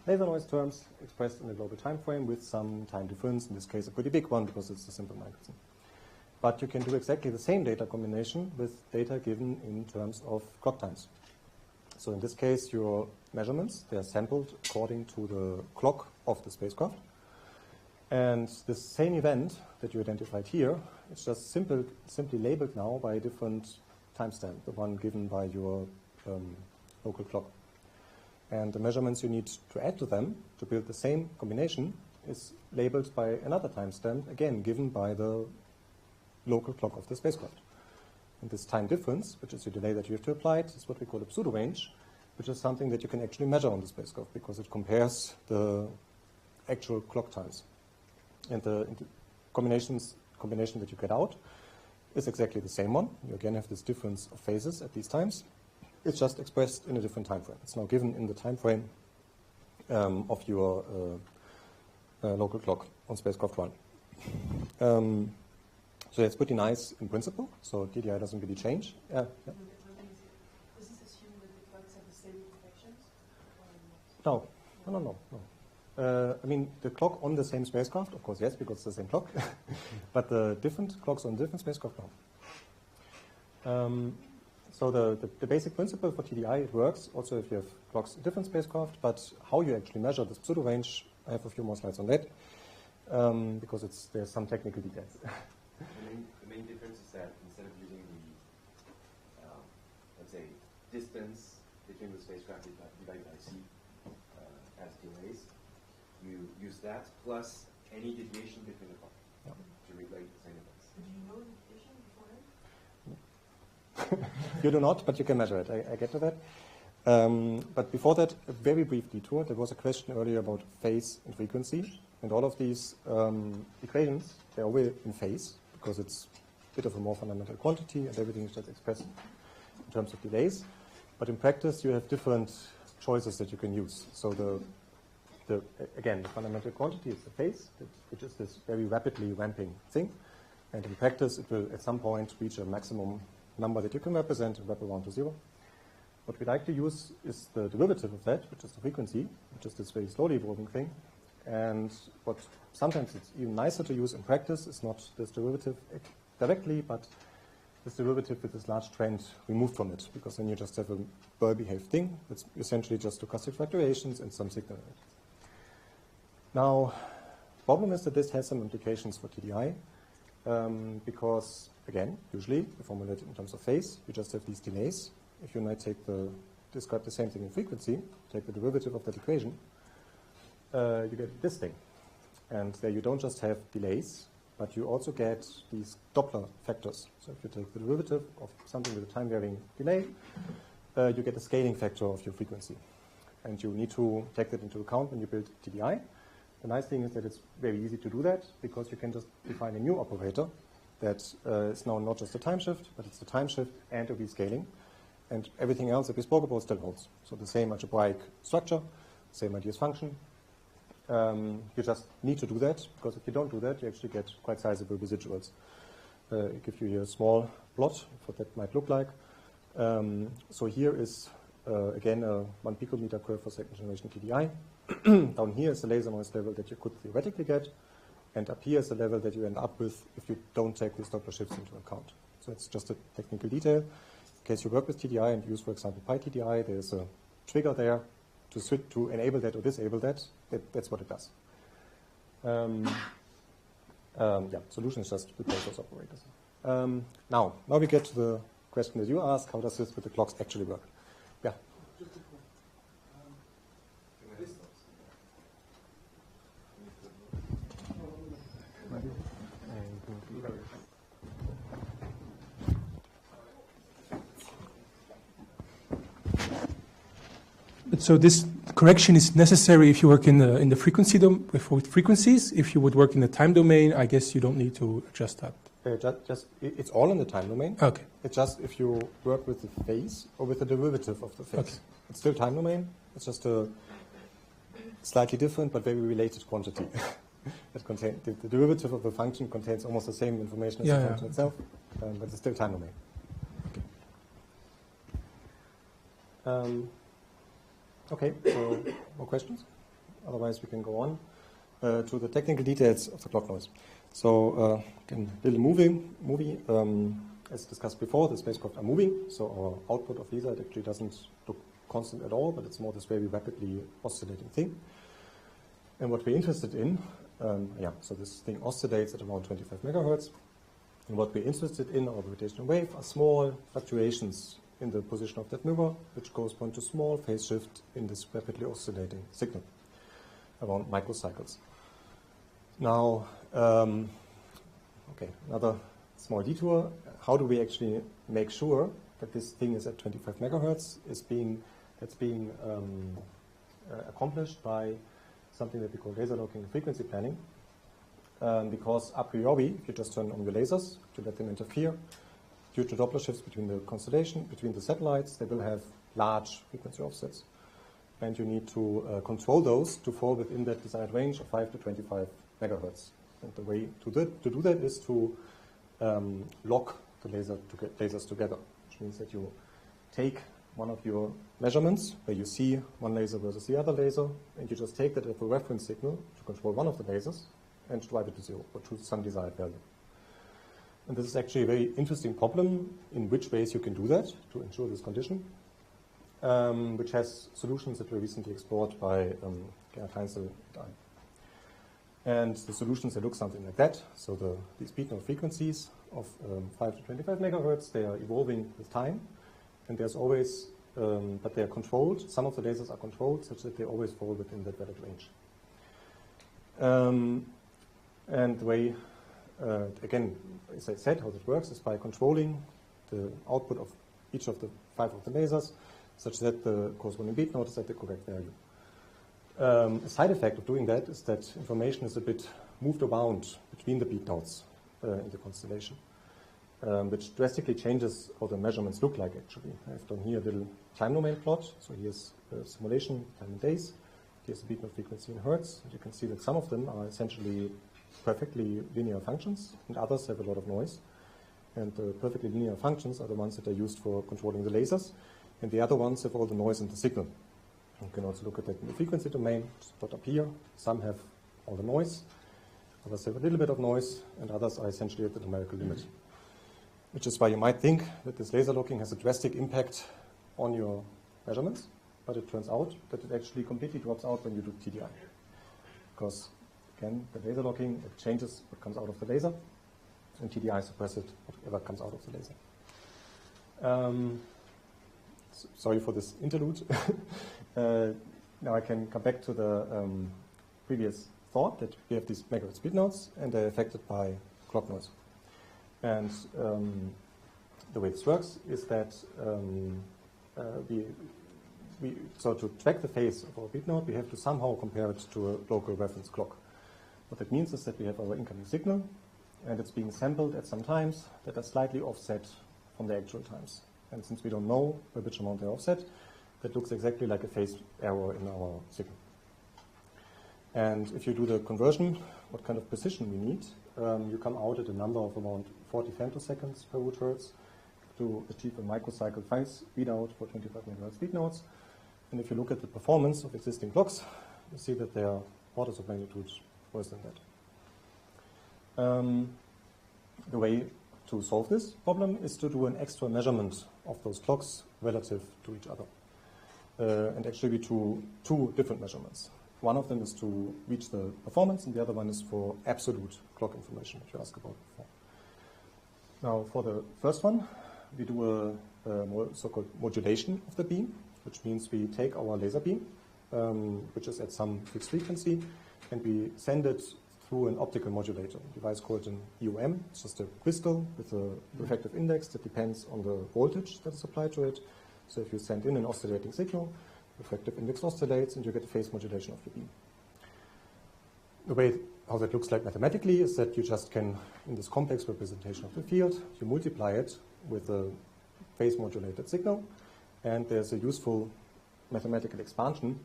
laser noise terms expressed in the global time frame with some time difference, in this case a pretty big one because it's a simple microsystem. But you can do exactly the same data combination with data given in terms of clock times. So in this case, your measurements, they are sampled according to the clock of the spacecraft. And the same event that you identified here, it's just simply labeled now by a different timestamp, the one given by your local clock. And the measurements you need to add to them to build the same combination is labeled by another timestamp, again given by the local clock of the spacecraft. And this time difference, which is the delay that you have to apply, is what we call a pseudo-range, which is something that you can actually measure on the spacecraft because it compares the actual clock times. And the combination that you get out is exactly the same one. You again have this difference of phases at these times. It's just expressed in a different time frame. It's now given in the time frame of your local clock on spacecraft 1. So that's pretty nice in principle. So TDI doesn't really change. Does this assume that the clocks have the same imperfections? No. I mean, the clock on the same spacecraft, of course, yes, because it's the same clock. But the different clocks on different spacecraft, no. So the basic principle for TDI, it works also if you have clocks in different spacecraft, but how you actually measure this pseudo-range, I have a few more slides on that, because there's some technical details. The main difference is that instead of using the, let's say, distance between the spacecraft divided by c as delays, you use that plus any deviation between the clock to relate the same events. Do you know the deviation beforehand? You do not, but you can measure it. I get to that. But before that, a very brief detour. There was a question earlier about phase and frequency. And all of these equations, they're always in phase because it's a bit of a more fundamental quantity and everything is just expressed in terms of delays. But in practice, you have different choices that you can use. So again, the fundamental quantity is the phase, which is this very rapidly ramping thing. And in practice, it will at some point reach a maximum number that you can represent and wrap around to 0. What we like to use is the derivative of that, which is the frequency, which is this very slowly evolving thing. And what sometimes it's even nicer to use in practice is not this derivative directly, but this derivative with this large trend removed from it, because then you just have a well-behaved thing. It's essentially just stochastic fluctuations and some signal. Now, the problem is that this has some implications for TDI, because, again, usually you formulate it in terms of phase. You just have these delays. If you might describe the same thing in frequency, take the derivative of that equation, you get this thing. And there you don't just have delays, but you also get these Doppler factors. So if you take the derivative of something with a time-varying delay, you get a scaling factor of your frequency. And you need to take that into account when you build TDI. The nice thing is that it's very easy to do that because you can just define a new operator that is now not just a time shift, but it's a time shift and a rescaling. And everything else that we spoke about still holds. So the same algebraic structure, same ideas function. You just need to do that, because if you don't do that, you actually get quite sizable residuals. I give you here a small plot of what that might look like. So here is, again, a 1 picometer curve for second generation TDI. Down here is the laser noise level that you could theoretically get. And up here is the level that you end up with if you don't take these Doppler shifts into account. So it's just a technical detail. In case you work with TDI and use, for example, PyTDI, there's a trigger there to enable that or disable that. That's what it does. Solution is just replace those operators. Now we get to the question that you asked: how does this with the clocks actually work? Yeah. Just a quick. So this correction is necessary if you work in the frequency with frequencies. If you would work in the time domain, I guess you don't need to adjust that. It's all in the time domain. Okay. It's just if you work with the phase or with the derivative of the phase. Okay. It's still time domain. It's just a slightly different but very related quantity. The derivative of the function contains almost the same information as the function itself, but it's still time domain. Okay, so more questions? Otherwise, we can go on to the technical details of the clock noise. So, again, little movie. As discussed before, the spacecraft are moving, so our output of LISA actually doesn't look constant at all, but it's more this very rapidly oscillating thing. And what we're interested in, so this thing oscillates at around 25 megahertz. And what we're interested in, our gravitational wave, are small fluctuations in the position of that mirror, which correspond to small phase shift in this rapidly oscillating signal around microcycles. Now, another small detour. How do we actually make sure that this thing is at 25 megahertz? That's being accomplished by something that we call laser locking and frequency planning. Because a priori, if you just turn on your lasers to let them interfere, due to Doppler shifts between the constellation, between the satellites, they will have large frequency offsets. And you need to control those to fall within that desired range of 5 to 25 megahertz. And the way to do that is to lock the lasers together, which means that you take one of your measurements where you see one laser versus the other laser, and you just take that as a reference signal to control one of the lasers and drive it to zero or to some desired value. And this is actually a very interesting problem in which ways you can do that to ensure this condition, which has solutions that were recently explored by Gerhard Heinzel et al. And the solutions, they look something like that. So these beat note frequencies of 5 to 25 megahertz, they are evolving with time. And there's always, but they are controlled. Some of the lasers are controlled such that they always fall within that valid range. And the way, again, as I said, how that works is by controlling the output of each of the 5 of the lasers such that the corresponding beat note is at the correct value. A side effect of doing that is that information is a bit moved around between the beat notes in the constellation, which drastically changes how the measurements look like, actually. I've done here a little time domain plot. So here's simulation, time in days. Here's the beat note frequency in hertz. And you can see that some of them are essentially perfectly linear functions, and others have a lot of noise. And the perfectly linear functions are the ones that are used for controlling the lasers, and the other ones have all the noise in the signal. You can also look at that in the frequency domain, which is plot up here. Some have all the noise, others have a little bit of noise, and others are essentially at the numerical limit. Which is why you might think that this laser locking has a drastic impact on your measurements, but it turns out that it actually completely drops out when you do TDI. Because, again, the laser locking, it changes what comes out of the laser, and TDI suppresses whatever comes out of the laser. Sorry for this interlude. Now I can come back to the previous thought that we have these megahertz beat notes, and they're affected by clock noise. And the way this works is that so to track the phase of our beat note, we have to somehow compare it to a local reference clock. What that means is that we have our incoming signal, and it's being sampled at some times that are slightly offset from the actual times. And since we don't know by which amount they're offset, that looks exactly like a phase error in our signal. And if you do the conversion, what kind of precision we need, you come out at a number of around 40 femtoseconds per root hertz to achieve a microcycle phase readout for 25 megahertz beat notes. And if you look at the performance of existing clocks, you see that they are orders of magnitude worse than that. The way to solve this problem is to do an extra measurement of those clocks relative to each other. And actually two different measurements. One of them is to reach the performance, and the other one is for absolute clock information, which you asked about before. Now, for the first one, we do a so-called modulation of the beam, which means we take our laser beam, which is at some fixed frequency, and we send it through an optical modulator, a device called an EOM. It's just a crystal with a refractive index that depends on the voltage that is applied to it. So if you send in an oscillating signal, refractive index oscillates, and you get a phase modulation of your beam. The way how that looks like mathematically is that you just can, in this complex representation of the field, you multiply it with a phase modulated signal, and there's a useful mathematical expansion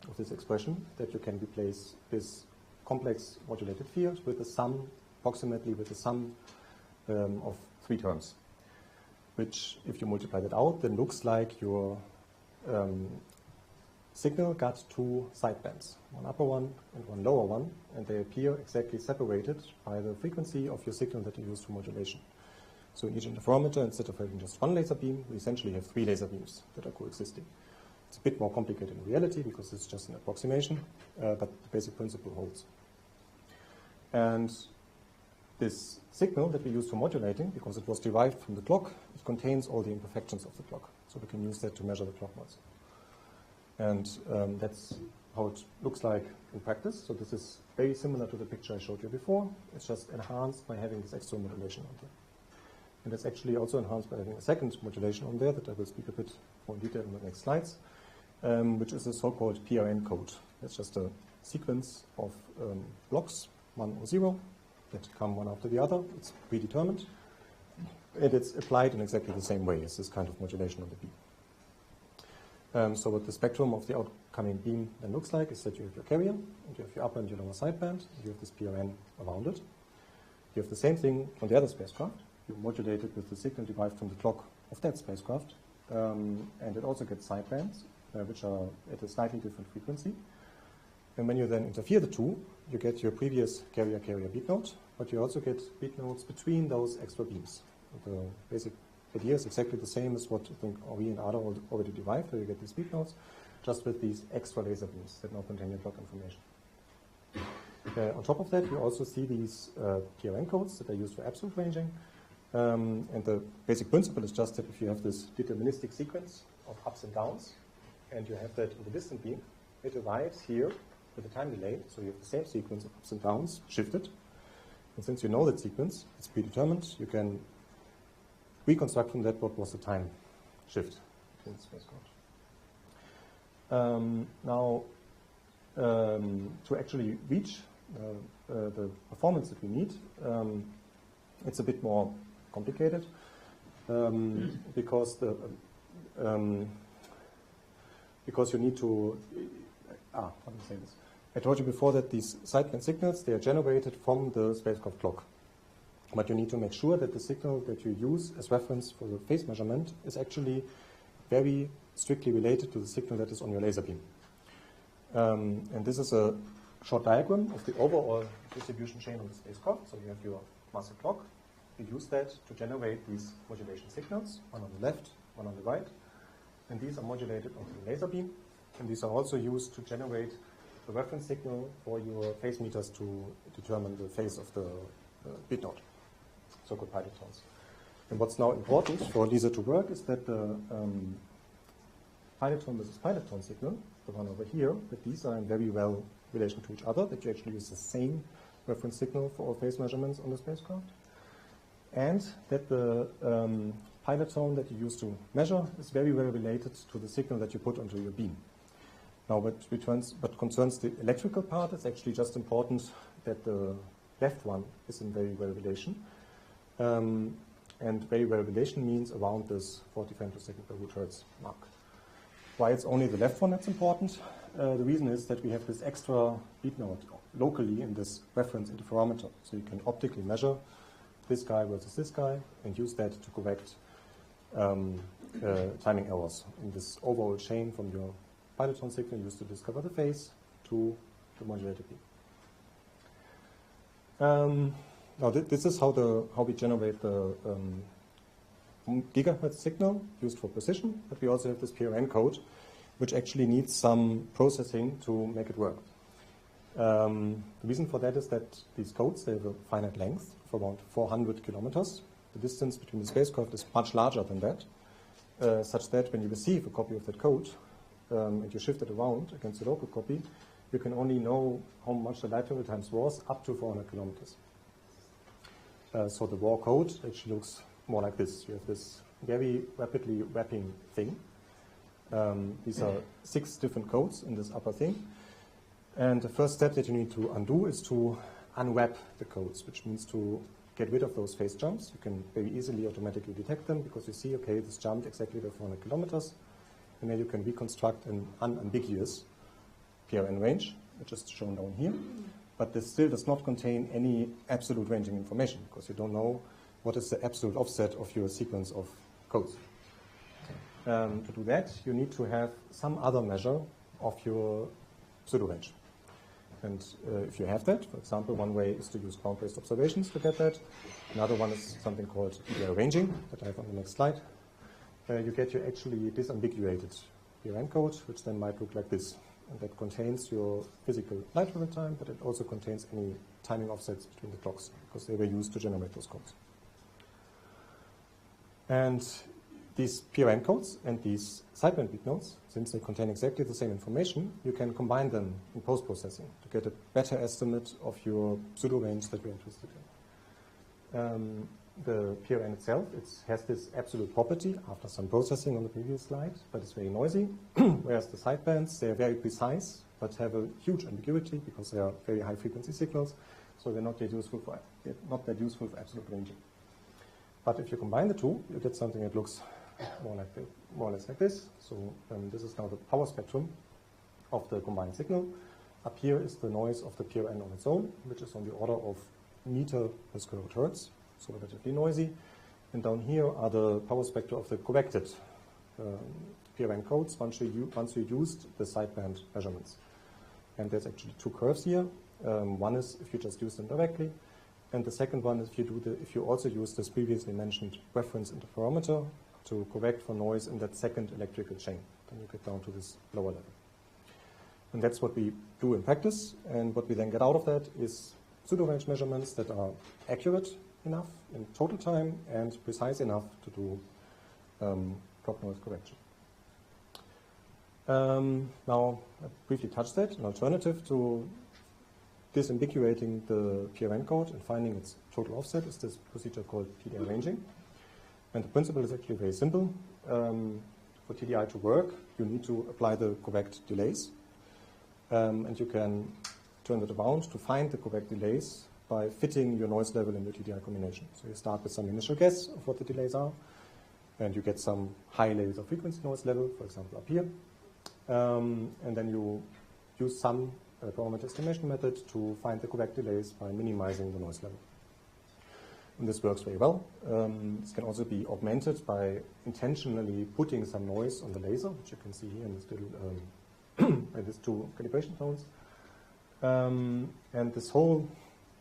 of this expression that you can replace this complex modulated field with the sum, approximately with the sum of 3 terms, which, if you multiply that out, then looks like your signal got 2 sidebands, one upper one and one lower one, and they appear exactly separated by the frequency of your signal that you use for modulation. So in each interferometer, instead of having just 1 laser beam, we essentially have 3 laser beams that are coexisting. It's a bit more complicated in reality because it's just an approximation, but the basic principle holds. And this signal that we use for modulating, because it was derived from the clock, it contains all the imperfections of the clock. So we can use that to measure the clock noise. And that's how it looks like in practice. So this is very similar to the picture I showed you before. It's just enhanced by having this extra modulation on there. And it's actually also enhanced by having a second modulation on there that I will speak a bit more in detail in the next slides, which is a so-called PRN code. It's just a sequence of blocks, 1 or 0, that come one after the other. It's predetermined. And it's applied in exactly the same way as this kind of modulation on the beam. So what the spectrum of the outcoming beam then looks like is that you have your carrier, and you have your upper and your lower sideband, and you have this PRN around it. You have the same thing on the other spacecraft. You modulate it with the signal derived from the clock of that spacecraft, and it also gets sidebands, which are at a slightly different frequency. And when you then interfere the two, you get your previous carrier-carrier beat node, but you also get beat nodes between those extra beams. The basic idea is exactly the same as what I think we and Ada already derived, where you get these beat nodes, just with these extra laser beams that now contain your clock information. On top of that, you also see these PRN codes that are used for absolute ranging. And the basic principle is just that if you have this deterministic sequence of ups and downs, and you have that in the distant beam, it arrives here with a time delay, so you have the same sequence of ups and downs shifted. And since you know that sequence, it's predetermined, you can reconstruct from that what was the time shift in the spacecraft. Now, to actually reach the performance that we need, it's a bit more complicated because you need to. How do I say this? I told you before that these sideband signals, they are generated from the spacecraft clock. But you need to make sure that the signal that you use as reference for the phase measurement is actually very strictly related to the signal that is on your laser beam. And this is a short diagram of the overall distribution chain of the spacecraft. So you have your master clock. You use that to generate these modulation signals, one on the left, one on the right. And these are modulated onto the laser beam. And these are also used to generate the reference signal for your phase meters to determine the phase of the bit node, so-called pilot tones. And what's now important for LISA to work is that the pilot tone versus pilot tone signal, the one over here, that these are in very well relation to each other, that you actually use the same reference signal for all phase measurements on the spacecraft. And that the pilot tone that you use to measure is very well related to the signal that you put onto your beam. Now, what concerns the electrical part, it's actually just important that the left one is in very well relation. And very well relation means around this 40 frames per second per root hertz mark. Why it's only the left one that's important? The reason is that we have this extra beat node locally in this reference interferometer. So you can optically measure this guy versus this guy and use that to correct timing errors in this overall chain from your pilot tone signal used to discover the phase to the modulated beam. Now this is how we generate the gigahertz signal used for precision, but we also have this PRN code, which actually needs some processing to make it work. The reason for that is that these codes, they have a finite length of around 400 kilometers. The distance between the spacecraft is much larger than that, such that when you receive a copy of that code and you shift it around against the local copy, you can only know how much the light travel times was up to 400 kilometers. So the raw code actually looks more like this. You have this very rapidly wrapping thing. These are 6 different codes in this upper thing. And the first step that you need to undo is to unwrap the codes, which means to get rid of those phase jumps. You can very easily automatically detect them because you see, okay, this jumped exactly by 400 kilometers. And then you can reconstruct an unambiguous PRN range, which is shown down here. But this still does not contain any absolute ranging information because you don't know what is the absolute offset of your sequence of codes. To do that, you need to have some other measure of your pseudo-range. And if you have that, for example, one way is to use ground-based observations to get that. Another one is something called PRN ranging that I have on the next slide. You get your actually disambiguated PRN code, which then might look like this. And that contains your physical light travel time, but it also contains any timing offsets between the clocks, because they were used to generate those codes. And these PRN codes and these sideband beat nodes, since they contain exactly the same information, you can combine them in post-processing to get a better estimate of your pseudo-range that you're interested in. The PRN itself, it has this absolute property after some processing on the previous slide, but it's very noisy, whereas the sidebands, they are very precise, but have a huge ambiguity because they are very high-frequency signals, so they're not that useful for absolute ranging. But if you combine the two, you get something that looks more or less like this. So this is now the power spectrum of the combined signal. Up here is the noise of the PRN on its own, which is on the order of meter per square root hertz, so relatively noisy. And down here are the power spectra of the corrected PRN codes once you used the sideband measurements. And there's actually two curves here. One is if you just use them directly, and the second one is if you also use this previously mentioned reference interferometer to correct for noise in that second electrical chain. Then you get down to this lower level. And that's what we do in practice. And what we then get out of that is pseudo-range measurements that are accurate enough in total time and precise enough to do clock noise correction. Now, I briefly touched that. An alternative to disambiguating the PRN code and finding its total offset is this procedure called TDI ranging. And the principle is actually very simple. For TDI to work, you need to apply the correct delays. And you can turn it around to find the correct delays by fitting your noise level in your TDI combination. So you start with some initial guess of what the delays are, and you get some high levels of frequency noise level, for example, up here. And then you use some parameter estimation method to find the correct delays by minimizing the noise level. And this works very well. This can also be augmented by intentionally putting some noise on the laser, which you can see here in this little by these two calibration tones. And this whole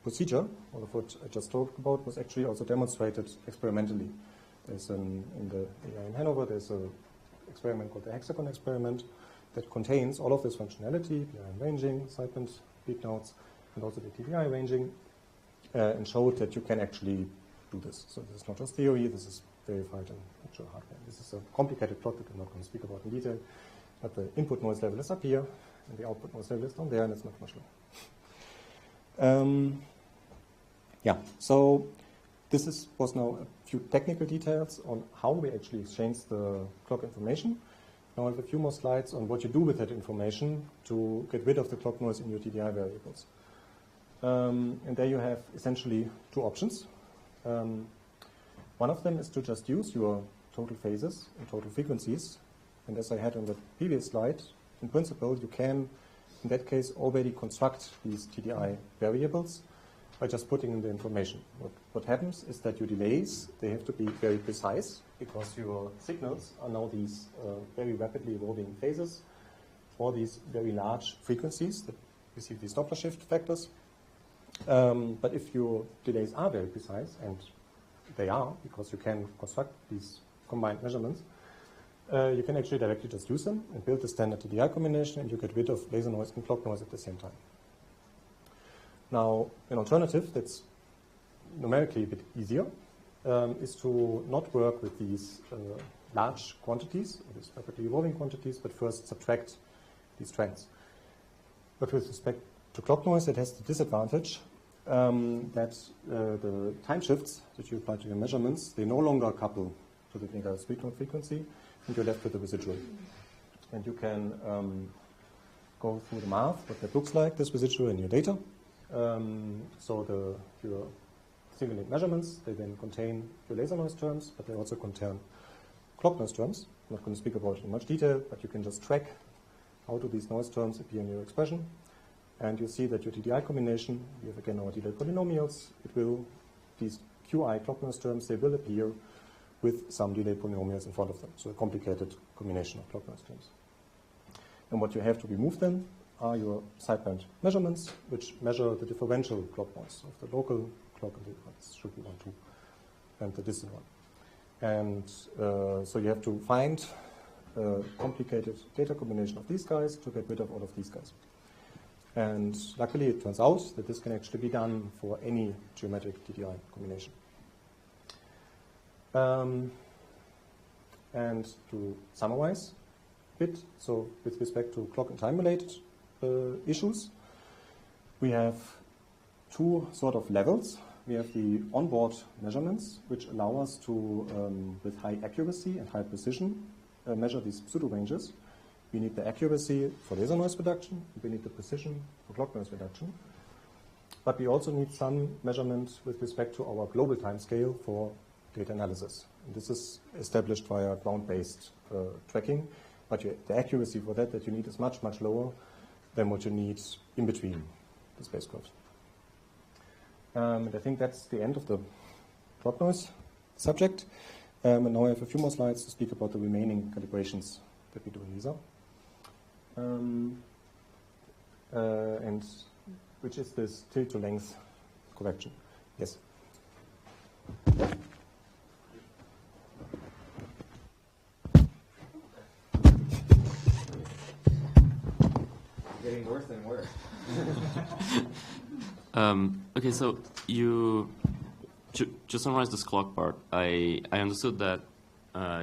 procedure, all of what I just talked about, was actually also demonstrated experimentally. There's in Hanover, there's an experiment called the hexagon experiment that contains all of this functionality, PRN ranging, sideband beat nodes, and also the TDI ranging, and showed that you can actually do this. So this is not just theory, this is verified in actual hardware. This is a complicated plot that I'm not going to speak about in detail, but the input noise level is up here, and the output noise level is down there, and it's much lower. So this was now a few technical details on how we actually exchange the clock information. Now I have a few more slides on what you do with that information to get rid of the clock noise in your TDI variables. And there you have essentially two options. One of them is to just use your total phases and total frequencies. And as I had on the previous slide, in principle, you can, in that case, already construct these TDI variables by just putting in the information. What happens is that your delays, they have to be very precise because your signals are now these very rapidly evolving phases for these very large frequencies that receive these Doppler shift factors. But if your delays are very precise, and they are, because you can construct these combined measurements, you can actually directly just use them and build the standard TDI combination, and you get rid of laser noise and clock noise at the same time. Now, an alternative that's numerically a bit easier is to not work with these large quantities, or these rapidly evolving quantities, but first subtract these trends. But with respect to clock noise, it has the disadvantage that the time shifts that you apply to your measurements, they no longer couple to the speed note frequency, and you're left with the residual. And you can go through the math, what that looks like, this residual in your data. So your single link measurements, they then contain your laser noise terms, but they also contain clock noise terms. I'm not going to speak about it in much detail, but you can just track how do these noise terms appear in your expression. And you see that your TDI combination, we have again our delay polynomials, these QI clock noise terms, they will appear with some delay polynomials in front of them. So a complicated combination of clock noise terms. And what you have to remove then are your sideband measurements, which measure the differential clock noise of the local clock, and this should be 1, 2, and the distant one. And so you have to find a complicated data combination of these guys to get rid of all of these guys. And luckily, it turns out that this can actually be done for any geometric TDI combination. And to summarize a bit, so with respect to clock and time-related issues, we have two sort of levels. We have the onboard measurements, which allow us to, with high accuracy and high precision, measure these pseudo-ranges. We need the accuracy for laser noise reduction, we need the precision for clock noise reduction. But we also need some measurement with respect to our global time scale for data analysis. And this is established via ground-based tracking, but the accuracy for that you need is much, much lower than what you need in between the spacecraft. And I think that's the end of the clock noise subject. And now I have a few more slides to speak about the remaining calibrations that we do in LISA. And which is this tilt to length correction. Yes? Getting worse and worse. Okay, so to summarize this clock part, I understood that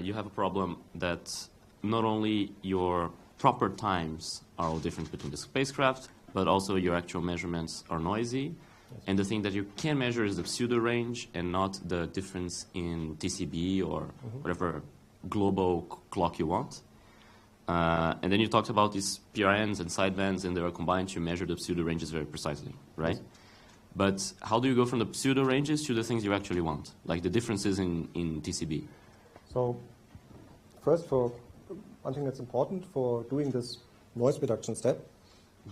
you have a problem that not only your proper times are all different between the spacecraft, but also your actual measurements are noisy. Yes. And the thing that you can measure is the pseudo range and not the difference in TCB or whatever global clock you want. And then you talked about these PRNs and sidebands, and they are combined to measure the pseudo ranges very precisely, right? Yes. But how do you go from the pseudo ranges to the things you actually want, like the differences in TCB? So first, for one thing that's important for doing this noise reduction step,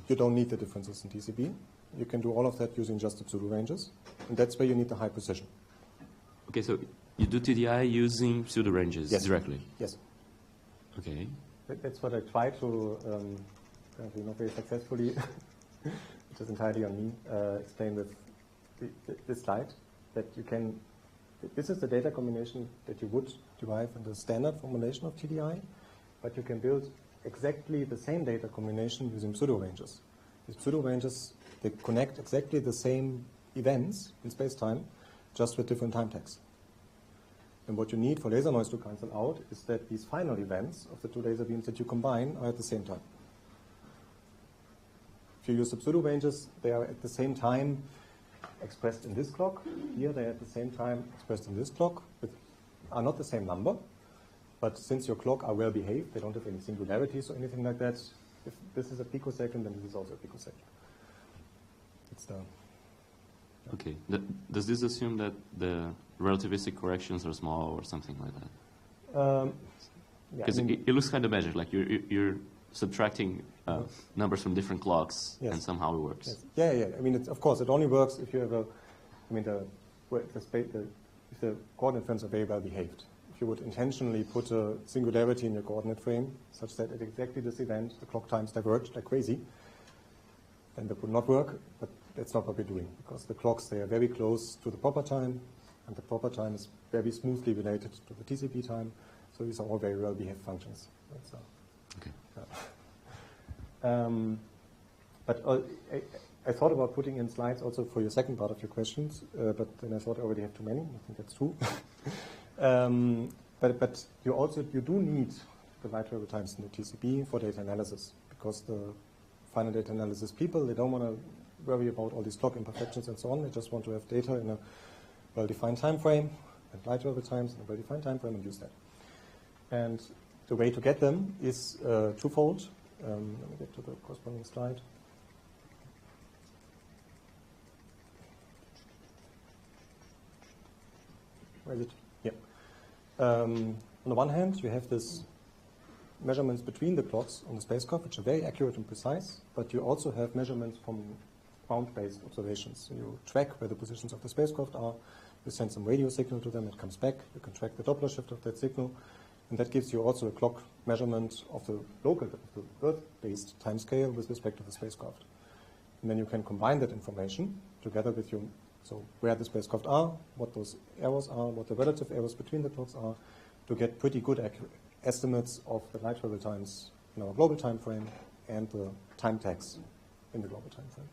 you don't need the differences in TCB. You can do all of that using just the pseudo ranges, and that's where you need the high precision. Okay, so you do TDI using pseudo ranges directly? Yes. Okay. That's what I try to, not very successfully, which is entirely on me, explain with this slide, that you can, this is the data combination that you would derive in the standard formulation of TDI, but you can build exactly the same data combination using pseudo ranges. These pseudo ranges, they connect exactly the same events in space-time, just with different time tags. And what you need for laser noise to cancel out is that these final events of the two laser beams that you combine are at the same time. If you use the pseudo ranges, they are at the same time expressed in this clock. Here they are at the same time expressed in this clock, are not the same number. But since your clock are well behaved, they don't have any singularities or anything like that. If this is a picosecond, then this is also a picosecond. It's the... Okay. Does this assume that the relativistic corrections are small or something like that? Because it looks kind of magic, like you're subtracting numbers from different clocks, and somehow it works. Yes. Yeah. I mean, of course, it only works if you have a. I mean, if the coordinate frames are very well behaved. If you would intentionally put a singularity in your coordinate frame, such that at exactly this event the clock times diverge like crazy, then that would not work. But that's not what we're doing, because the clocks, they are very close to the proper time, and the proper time is very smoothly related to the TCP time. So these are all very well behaved functions. Okay. But I thought about putting in slides also for your second part of your questions, but then I thought I already have too many. I think that's true. But you do need the light travel times in the TCB for data analysis, because the final data analysis people, they don't want to worry about all these clock imperfections and so on. They just want to have data in a well-defined time frame, and light travel times in a well-defined time frame, and use that. And the way to get them is twofold. Let me get to the corresponding slide. Where is it? Yeah. On the one hand, you have this measurements between the clocks on the spacecraft, which are very accurate and precise, but you also have measurements from ground-based observations. So you track where the positions of the spacecraft are, you send some radio signal to them, it comes back, you can track the Doppler shift of that signal, and that gives you also a clock measurement of the local, the Earth-based timescale with respect to the spacecraft. And then you can combine that information together with your, so where the spacecraft are, what those errors are, what the relative errors between the clocks are, to get pretty good estimates of the light travel times in our global time frame and the time tags in the global time frame.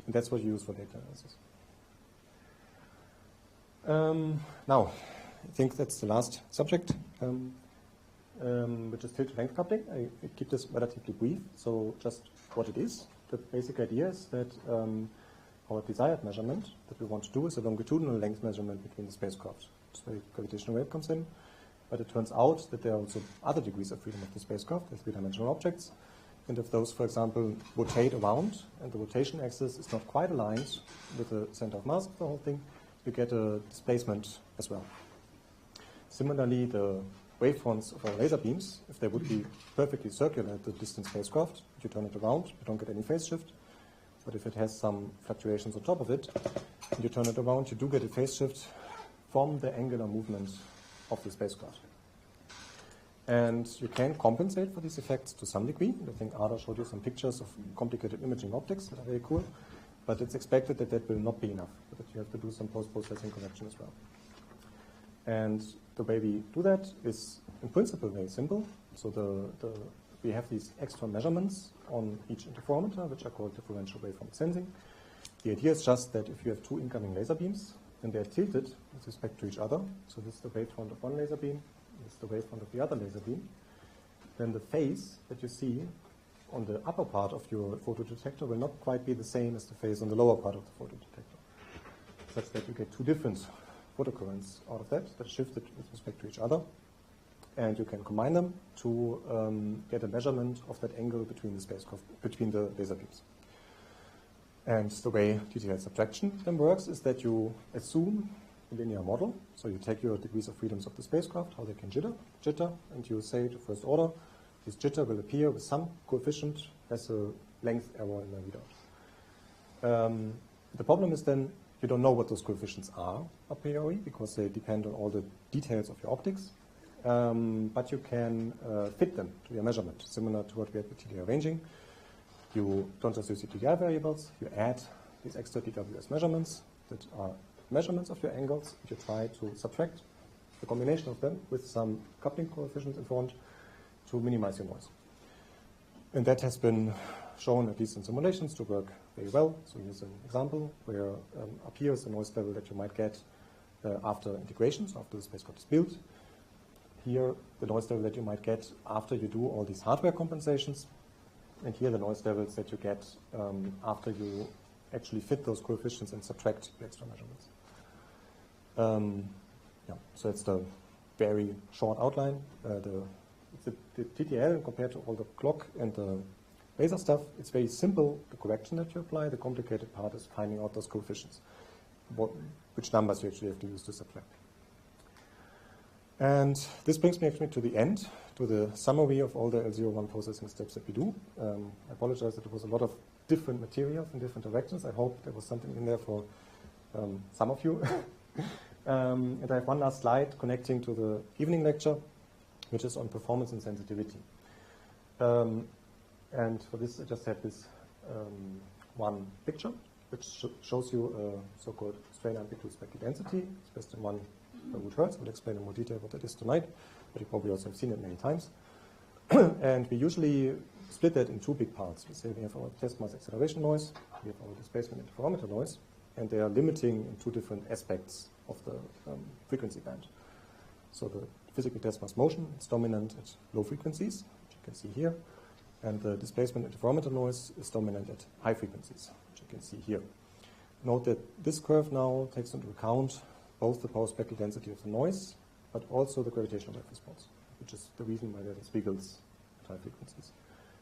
And that's what you use for data analysis. Now, I think that's the last subject, which is tilt-length coupling. I keep this relatively brief, so just what it is. The basic idea is that our desired measurement that we want to do is a longitudinal length measurement between the spacecraft. That's where the gravitational wave comes in. But it turns out that there are also other degrees of freedom of the spacecraft, as three-dimensional objects. And if those, for example, rotate around, and the rotation axis is not quite aligned with the center of mass of the whole thing, you get a displacement as well. Similarly, the wavefronts of our laser beams, if they would be perfectly circular at the distant spacecraft, if you turn it around, you don't get any phase shift. But if it has some fluctuations on top of it, and you turn it around, you do get a phase shift from the angular movement of the spacecraft. And you can compensate for these effects to some degree. I think Ada showed you some pictures of complicated imaging optics that are very cool. But it's expected that that will not be enough, that you have to do some post-processing correction as well. And the way we do that is, in principle, very simple. So we have these extra measurements on each interferometer, which are called differential waveform sensing. The idea is just that if you have two incoming laser beams, and they're tilted with respect to each other, so this is the wavefront of one laser beam, this is the wavefront of the other laser beam, then the phase that you see on the upper part of your photodetector will not quite be the same as the phase on the lower part of the photodetector, such that you get two different photocurrents out of that are shifted with respect to each other, and you can combine them to get a measurement of that angle between the spacecraft, between the laser beams. And the way TTL subtraction then works is that you assume a linear model. So you take your degrees of freedoms of the spacecraft, how they can jitter, and you say to first order, this jitter will appear with some coefficient as a length error in the readout. The problem is then you don't know what those coefficients are a priori because they depend on all the details of your optics. But you can fit them to your measurement, similar to what we had with TDI ranging. You don't just use the TDI variables, you add these extra DWS measurements that are measurements of your angles, and you try to subtract the combination of them with some coupling coefficients in front to minimize your noise. And that has been shown, at least in simulations, to work very well. So here's an example where up here is the noise level that you might get after integration, so after the spacecraft is built. Here, the noise level that you might get after you do all these hardware compensations. And here, the noise levels that you get after you actually fit those coefficients and subtract the extra measurements. So it's the very short outline. The TTL, compared to all the clock and the laser stuff, it's very simple, the correction that you apply. The complicated part is finding out those coefficients, which numbers you actually have to use to subtract. And this brings me actually to the end, to the summary of all the L01 processing steps that we do. I apologize that there was a lot of different materials in different directions. I hope there was something in there for some of you. And I have one last slide connecting to the evening lecture, which is on performance and sensitivity. And for this, I just have this one picture, which shows you a so-called strain amplitude spectral density. It's based on 1 root hertz. We'll explain in more detail what that is tonight, but you probably also have seen it many times. And we usually split that in two big parts. We say we have our test mass acceleration noise, we have our displacement interferometer noise, and they are limiting in two different aspects of the frequency band. So the physical test mass motion is dominant at low frequencies, which you can see here, and the displacement interferometer noise is dominant at high frequencies, which you can see here. Note that this curve now takes into account both the power spectral density of the noise, but also the gravitational wave response, which is the reason why there are these wiggles high frequencies.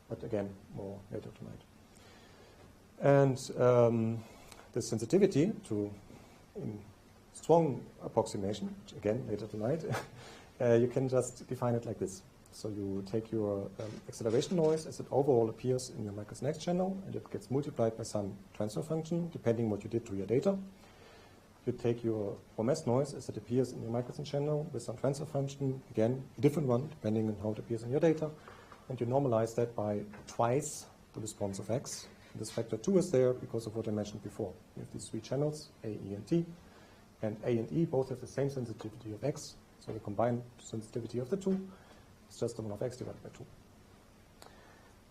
But again, more later tonight. And the sensitivity to in strong approximation, which again later tonight, you can just define it like this. So you take your acceleration noise as it overall appears in your Michelson X channel, and it gets multiplied by some transfer function, depending what you did to your data. You take your OMS noise as it appears in your Michelson channel with some transfer function, again, a different one, depending on how it appears in your data, and you normalize that by twice the response of X. And this factor 2 is there because of what I mentioned before. You have these three channels, A, E, and T, and A and E both have the same sensitivity of X, so the combined sensitivity of the two is just the 1 of X divided by 2.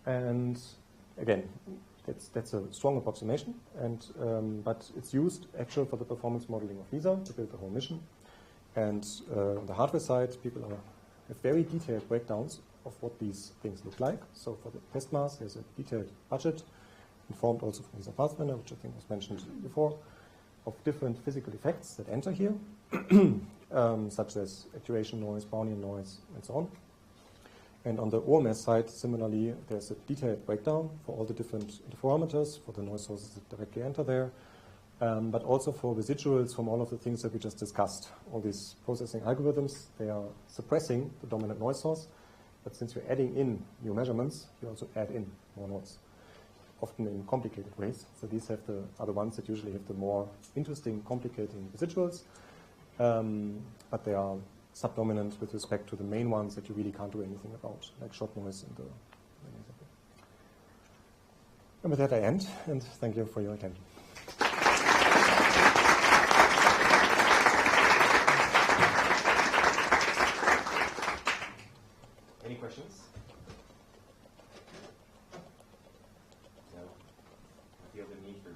And again, that's a strong approximation, and but it's used actually for the performance modeling of LISA to build the whole mission. And on the hardware side, people have very detailed breakdowns of what these things look like. So for the test mass, there's a detailed budget, informed also from LISA Pathfinder, which I think was mentioned before, of different physical effects that enter here, such as actuation noise, Brownian noise, and so on. And on the OMS side, similarly, there's a detailed breakdown for all the different interferometers, for the noise sources that directly enter there, but also for residuals from all of the things that we just discussed. All these processing algorithms, they are suppressing the dominant noise source, but since you're adding in new measurements, you also add in more noise, often in complicated ways. So these are the ones that usually have the more interesting, complicating residuals, but they are subdominant with respect to the main ones that you really can't do anything about, like shot noise and the main example. And with that I end, and thank you for your attention. Any questions? No. I feel the need for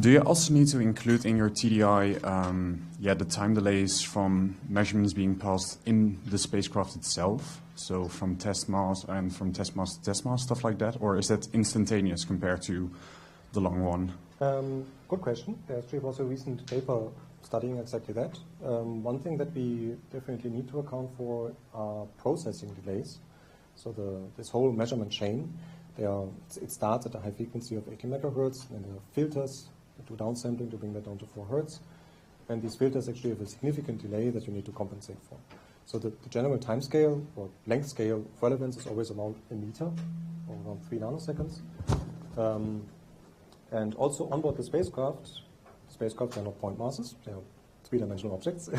do you also need to include in your TDI the time delays from measurements being passed in the spacecraft itself, so from test mass and from test mass to test mass, stuff like that, or is that instantaneous compared to the long one? Good question. There actually was a recent paper studying exactly that. One thing that we definitely need to account for are processing delays. So this whole measurement chain, it starts at a high frequency of 80 megahertz, and there are filters that do downsampling to bring that down to 4 hertz. And these filters actually have a significant delay that you need to compensate for. So the general time scale or length scale of relevance is always around a meter, or around 3 nanoseconds. And also onboard the spacecraft are not point masses, they are three-dimensional objects.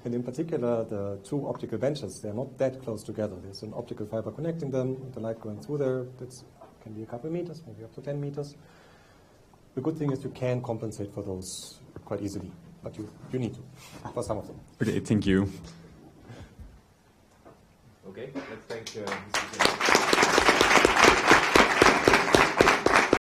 And in particular, the two optical benches, they're not that close together. There's an optical fiber connecting them, and the light going through there, that can be a couple of meters, maybe up to 10 meters. The good thing is you can compensate for those quite easily, but you need to, for some of them. Okay, thank you. Okay, let's thank Mr.